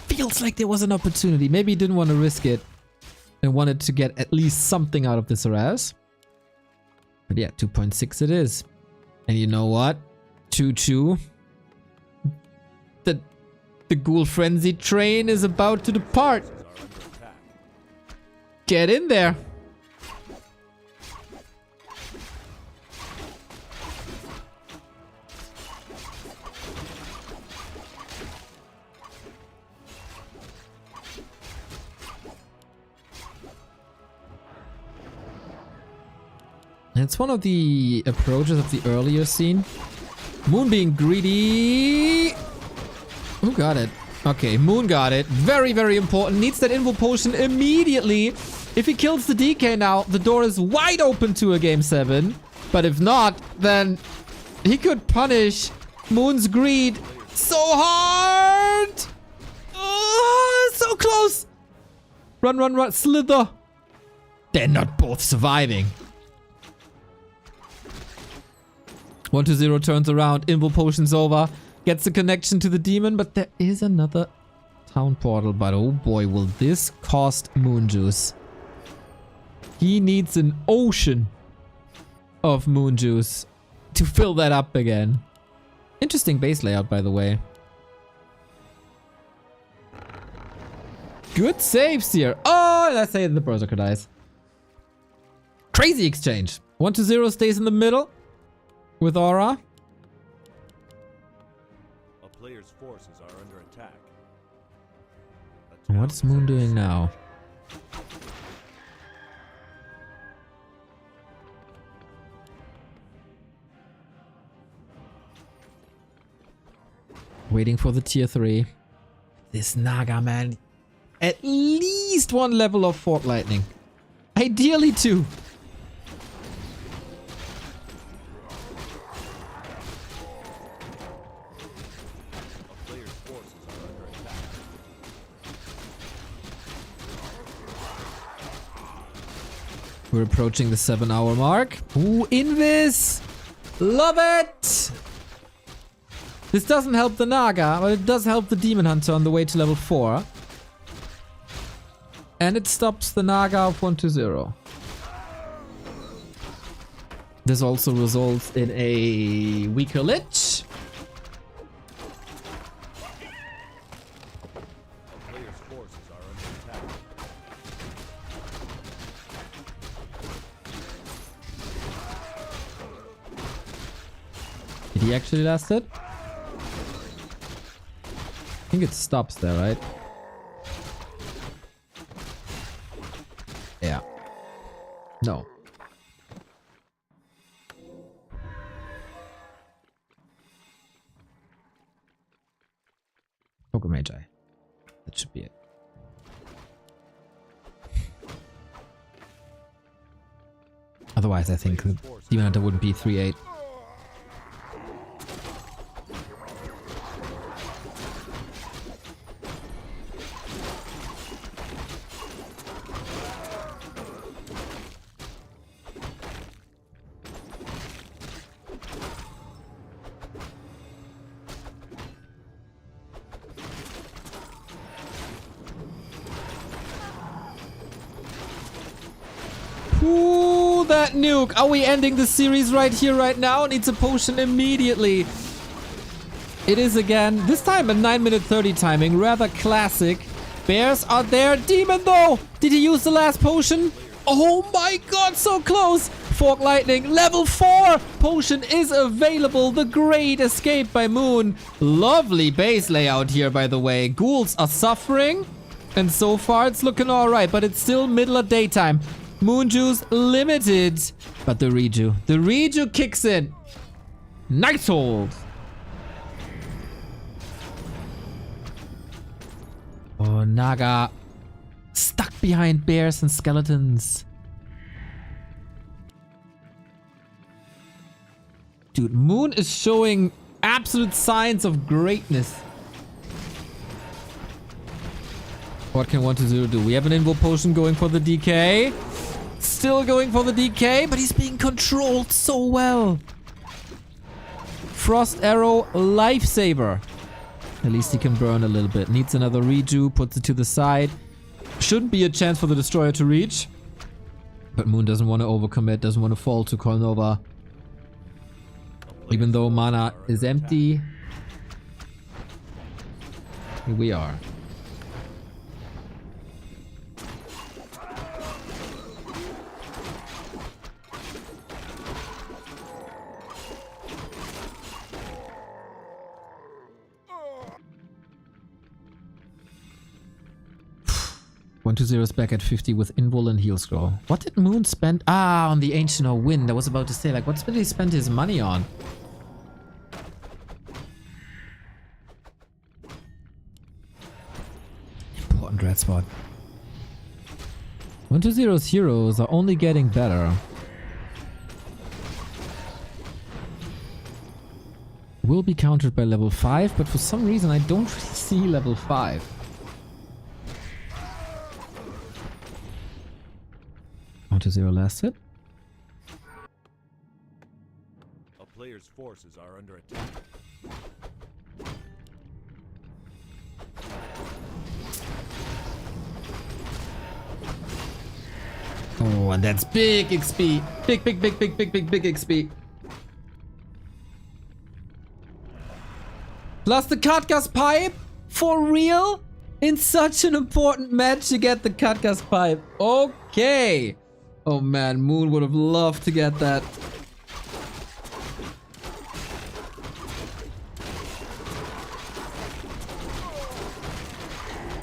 Speaker 1: feels like there was an opportunity. Maybe he didn't want to risk it and wanted to get at least something out of this harass. But yeah, 2.6 it is. And you know what? Choo-choo. The Ghoul Frenzy train is about to depart. Get in there. It's one of the approaches of the earlier scene. Moon being greedy. Who got it? Okay, Moon got it. Very, very important. Needs that Invo Potion immediately. If he kills the DK now, the door is wide open to a Game 7. But if not, then he could punish Moon's greed so hard. Oh, so close. Run, run, run. Slither. They're not both surviving. 1-0 turns around. Invo Potion's over. Gets the connection to the demon, but there is another town portal. But oh boy, will this cost Moon Juice. He needs an ocean of Moon Juice to fill that up again. Interesting base layout, by the way. Good saves here. Oh, let's say the Berserker dies. Crazy exchange. 1-0 stays in the middle with Aura.
Speaker 2: A player's forces are under attack.
Speaker 1: What's Moon doing now? Waiting for the tier 3. This Naga, man. At least one level of Fort Lightning. Ideally 2. We're approaching the 7-hour mark. Ooh, Invis! Love it! This doesn't help the Naga, but it does help the Demon Hunter on the way to level 4. And it stops the Naga of 1-0. This also results in a weaker Lich. Did he actually last it? I think it stops there, right? Yeah. No. Poker Magi. That should be it. Otherwise, I think the Demon Hunter wouldn't be 3-8. Ooh, that nuke. Are we ending the series right here, right now? Needs a potion immediately. It is again, this time a 9-minute 30 timing. Rather classic. Bears are there. Demon though. Did he use the last potion? Oh my god, so close. Fork Lightning, level 4. Potion is available. The Great Escape by Moon. Lovely base layout here, by the way. Ghouls are suffering. And so far, it's looking alright. But it's still middle of daytime. Moon Juice limited. But the Reju kicks in. Nice hold. Oh, Naga. Stuck behind bears and skeletons. Dude, Moon is showing absolute signs of greatness. What can 120 do? We have an Invo Potion going for the DK. Still going for the DK, but he's being controlled so well. Frost Arrow, Lifesaver. At least he can burn a little bit. Needs another Reju, puts it to the side. Shouldn't be a chance for the Destroyer to reach. But Moon doesn't want to overcommit, doesn't want to fall to Cornova. Even though mana is empty. Here we are. One 2-0 is back at 50 with Invul and Heal Scroll. What did Moon spend? Ah, on the Ancient of Wind. I was about to say, like, what did he spend his money on? Important red spot. 120's heroes are only getting better. Will be countered by level 5, but for some reason I don't really see level 5. 120 last hit.
Speaker 2: A player's forces are under attack.
Speaker 1: Oh, and that's big XP. Big XP. Plus the Katgas pipe? For real? In such an important match you get the Katgas pipe. Okay. Oh man, Moon would have loved to get that.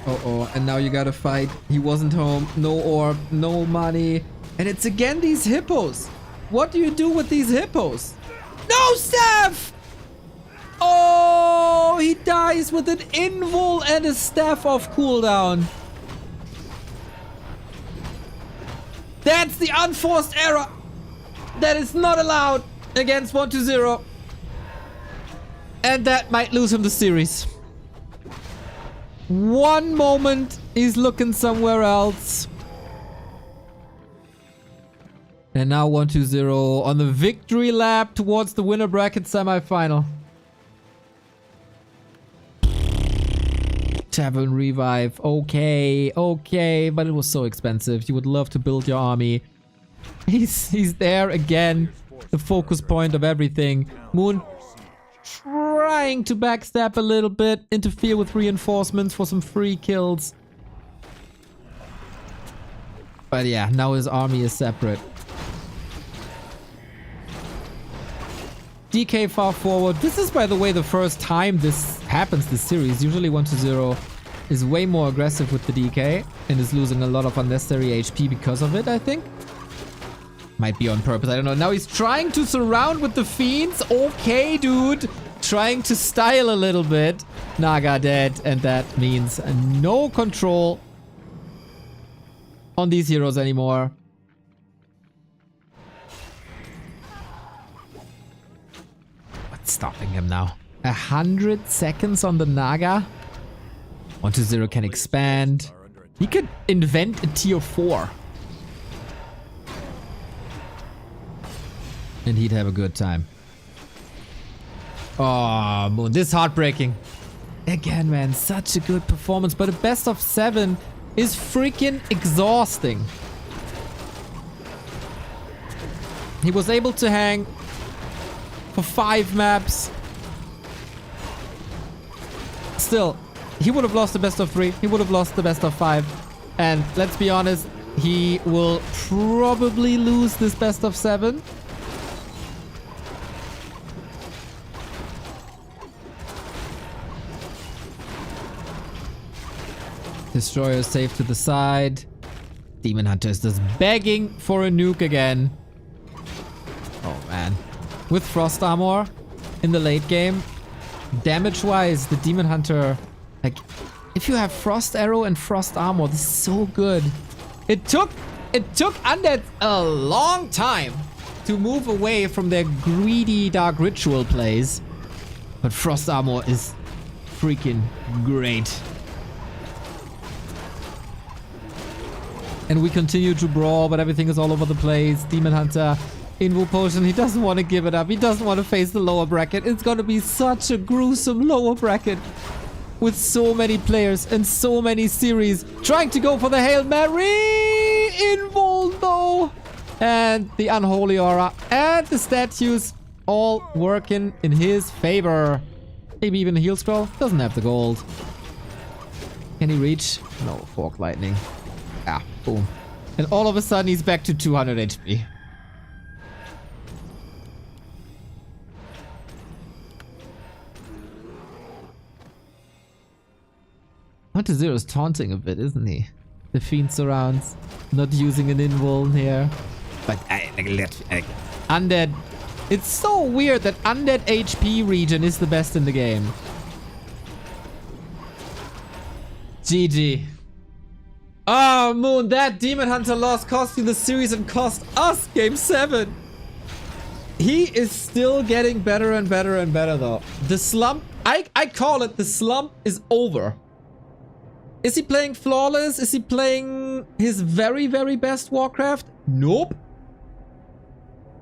Speaker 1: Uh-oh, and now you gotta fight. He wasn't home, no orb, no money. And it's again these hippos. What do you do with these hippos? No staff! Oh, he dies with an invul and a staff off cooldown. That's the unforced error. That is not allowed against 120. And that might lose him the series. One moment, he's looking somewhere else. And now 120 on the victory lap towards the winner bracket semifinal. Tavern revive. Okay, okay, but it was so expensive. You would love to build your army. He's there again. The focus point of everything. Moon trying to backstab a little bit, interfere with reinforcements for some free kills. But yeah, now his army is separate. DK far forward. This is, by the way, the first time this happens this series. Usually 120 is way more aggressive with the DK and is losing a lot of unnecessary HP because of it, I think. Might be on purpose, I don't know. Now he's trying to surround with the fiends. Okay, dude. Trying to style a little bit. Naga dead, and that means no control on these heroes anymore. What's stopping him now? 100 seconds on the Naga? 120 can expand. He could invent a tier 4. And he'd have a good time. Oh, Moon, this is heartbreaking. Again, man, such a good performance. But a best of 7 is freaking exhausting. He was able to hang for 5 maps. Still, he would have lost the best of 3. He would have lost the best of 5. And let's be honest, he will probably lose this best of 7. Destroyer safe to the side. Demon Hunter is just begging for a nuke again. Oh man. With Frost Armor in the late game, damage-wise, the Demon Hunter, like, if you have Frost Arrow and Frost Armor, this is so good. It took Undead a long time to move away from their greedy Dark Ritual plays. But Frost Armor is freaking great. And we continue to brawl, but everything is all over the place. Demon Hunter, Invo Potion, he doesn't want to give it up. He doesn't want to face the lower bracket. It's going to be such a gruesome lower bracket with so many players and so many series trying to go for the Hail Mary. Invo though. And the Unholy Aura and the statues all working in his favor. Maybe even a heal scroll. Doesn't have the gold. Can he reach? No, Fork Lightning. Ah, boom. And all of a sudden he's back to 200 HP. Hunter0 is taunting a bit, isn't he? The Fiend surrounds, not using an invuln here. But Undead. It's so weird that Undead HP region is the best in the game. GG. Oh, Moon, that Demon Hunter loss cost you the series and cost us Game 7. He is still getting better and better and better, though. The slump, I call it, the slump is over. Is he playing flawless? Is he playing his very, very best Warcraft? Nope.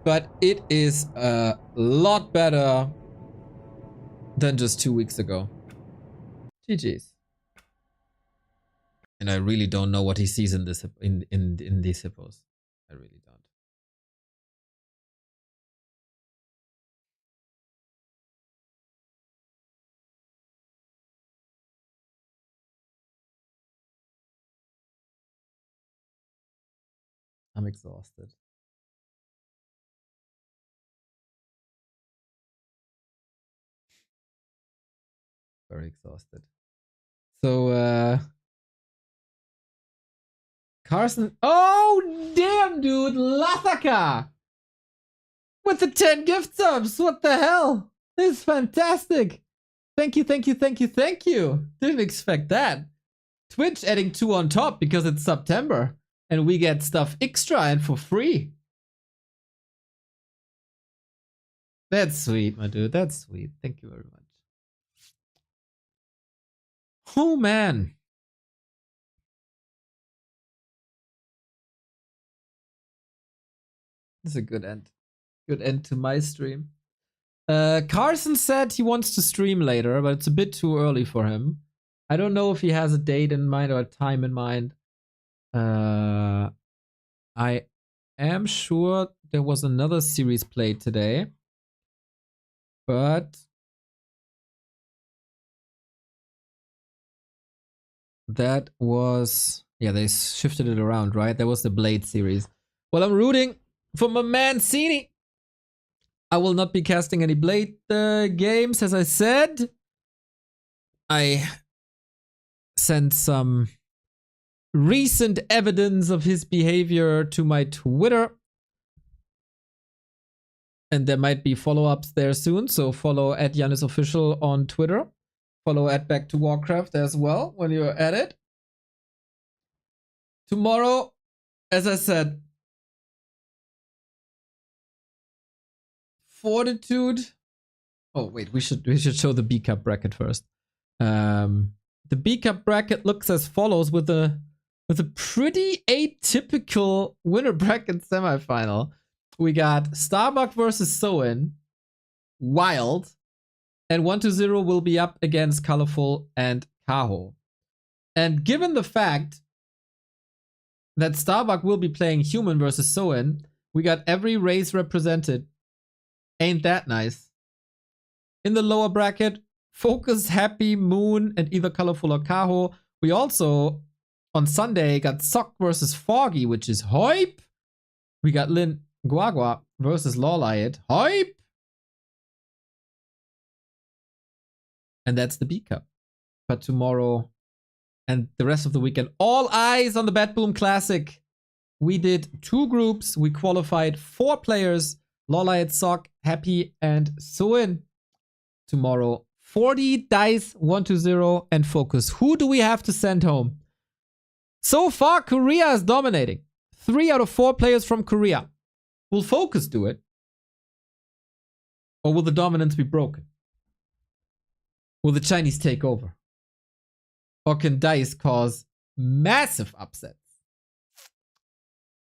Speaker 1: But it is a lot better than just 2 weeks ago. GG's. And I really don't know what he sees in this in these hippos. I really don't. I'm exhausted. Very exhausted. So, Carson. Oh, damn, dude. Lathaka! With the 10 gift subs. What the hell? This is fantastic. Thank you, thank you, thank you, thank you. Didn't expect that. Twitch adding 2 on top because it's September. And we get stuff extra and for free. That's sweet, my dude. That's sweet. Thank you very much. Oh, man. This is a good end. Good end to my stream. Carson said he wants to stream later, but it's a bit too early for him. I don't know if he has a date in mind or a time in mind. I am sure there was another series played today. But that was... yeah, they shifted it around, right? That was the Blade series. Well, I'm rooting for my man Mancini. I will not be casting any Blade games, as I said. I sent some recent evidence of his behavior to my Twitter. And there might be follow-ups there soon. So follow @YannisOfficial on Twitter. Follow @Back to Warcraft as well when you're at it. Tomorrow, as I said, Fortitude. Oh wait, we should show the B Cup bracket first. The B Cup bracket looks as follows with a pretty atypical winner bracket semifinal. We got Starbuck versus Soin, Wild, and 1-0 will be up against Colorful and Kaho. And given the fact that Starbuck will be playing Human versus Soin, we got every race represented. Ain't that nice? In the lower bracket, Focus, Happy, Moon, and either Colorful or Kaho. We also on Sunday, got Sock versus Foggy, which is hype. We got Lin Guagua versus Lawliot. Hype! And that's the B Cup. But tomorrow and the rest of the weekend, all eyes on the Bad Boom Classic. We did 2 groups. We qualified 4 players. Lawliot, Sock, Happy, and Suin. Tomorrow, 40 dice, 1-0, and focus. Who do we have to send home? So far, Korea is dominating. 3 out of 4 players from Korea. Will focus do it? Or will the dominance be broken? Will the Chinese take over? Or can dice cause massive upsets?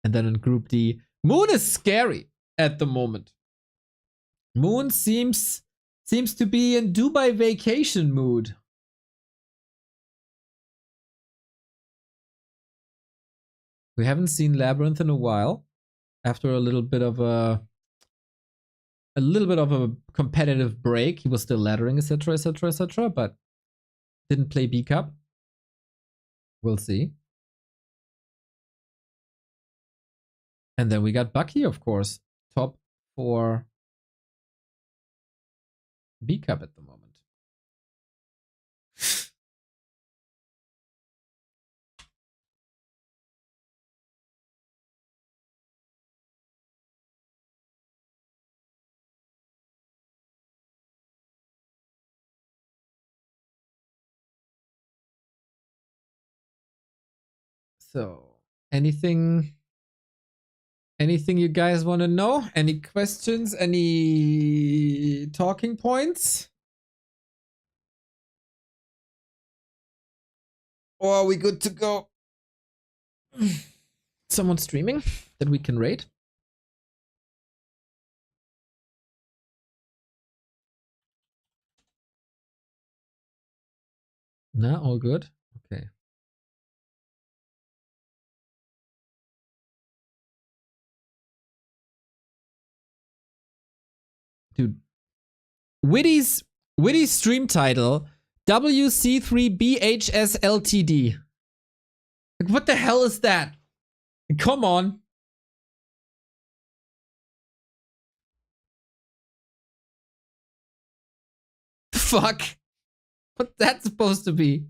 Speaker 1: And then in Group D, Moon is scary at the moment. Moon seems to be in Dubai vacation mood. We haven't seen Labyrinth in a while. After a little bit of a competitive break, he was still laddering, etc., etc., etc., but didn't play B Cup. We'll see. And then we got Bucky, of course, top for B Cup at the moment. So, anything you guys want to know? Any questions? Any talking points? Or are we good to go? Someone streaming that we can rate? Nah, all good. Okay. Dude, Witty's stream title, WC3BHSLTD. Like, what the hell is that? Come on. Fuck. What's that supposed to be?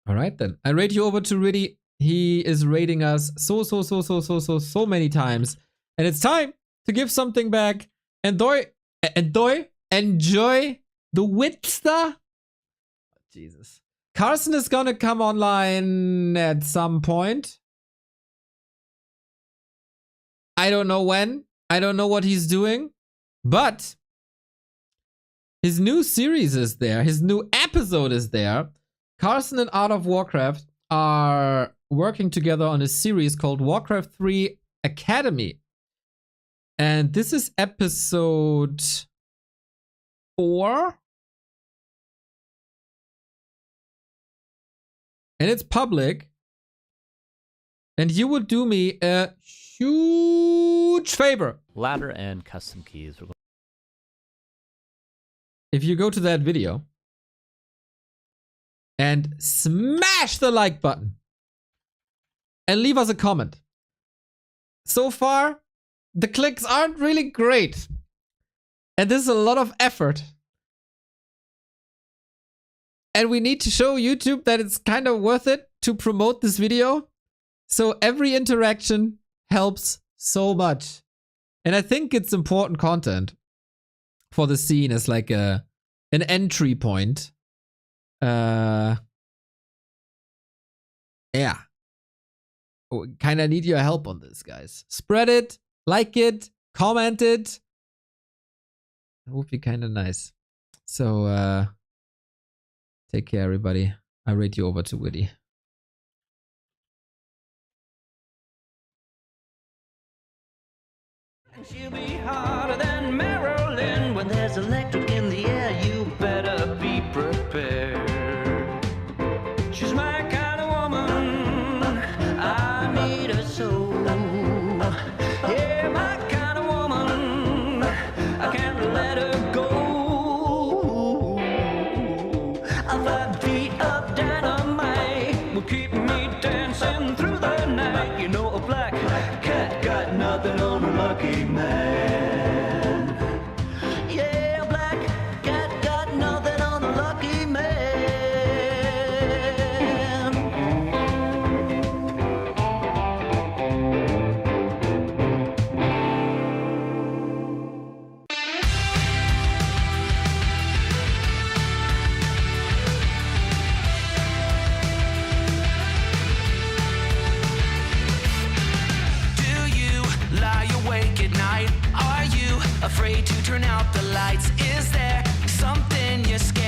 Speaker 1: All right, then. I rate you over to Riddy. He is rating us so many times. And it's time to give something back. Enjoy the Witster. Jesus. Carson is gonna come online at some point. I don't know when. I don't know what he's doing. But his new series is there. His new episode is there. Carson and Art of Warcraft are working together on a series called Warcraft 3 Academy. And this is episode 4. And it's public. And you would do me a huge favor.
Speaker 3: Ladder and custom keys.
Speaker 1: If you go to that video and smash the like button and leave us a comment. So far, the clicks aren't really great. And this is a lot of effort. And we need to show YouTube that it's kind of worth it to promote this video. So every interaction helps so much. And I think it's important content for the scene as like an entry point. Yeah. Kind of need your help on this, guys. Spread it, like it, comment it. That would be kind of nice. So, take care, everybody. I rate you over to Witty.
Speaker 4: And she'll be harder than Marilyn. When there's electric in the air, you better be prepared. She's my kind of woman. nothing on a lucky man. Yeah, black cat got nothing on a lucky man. Afraid to turn out the lights. Is there something you're scared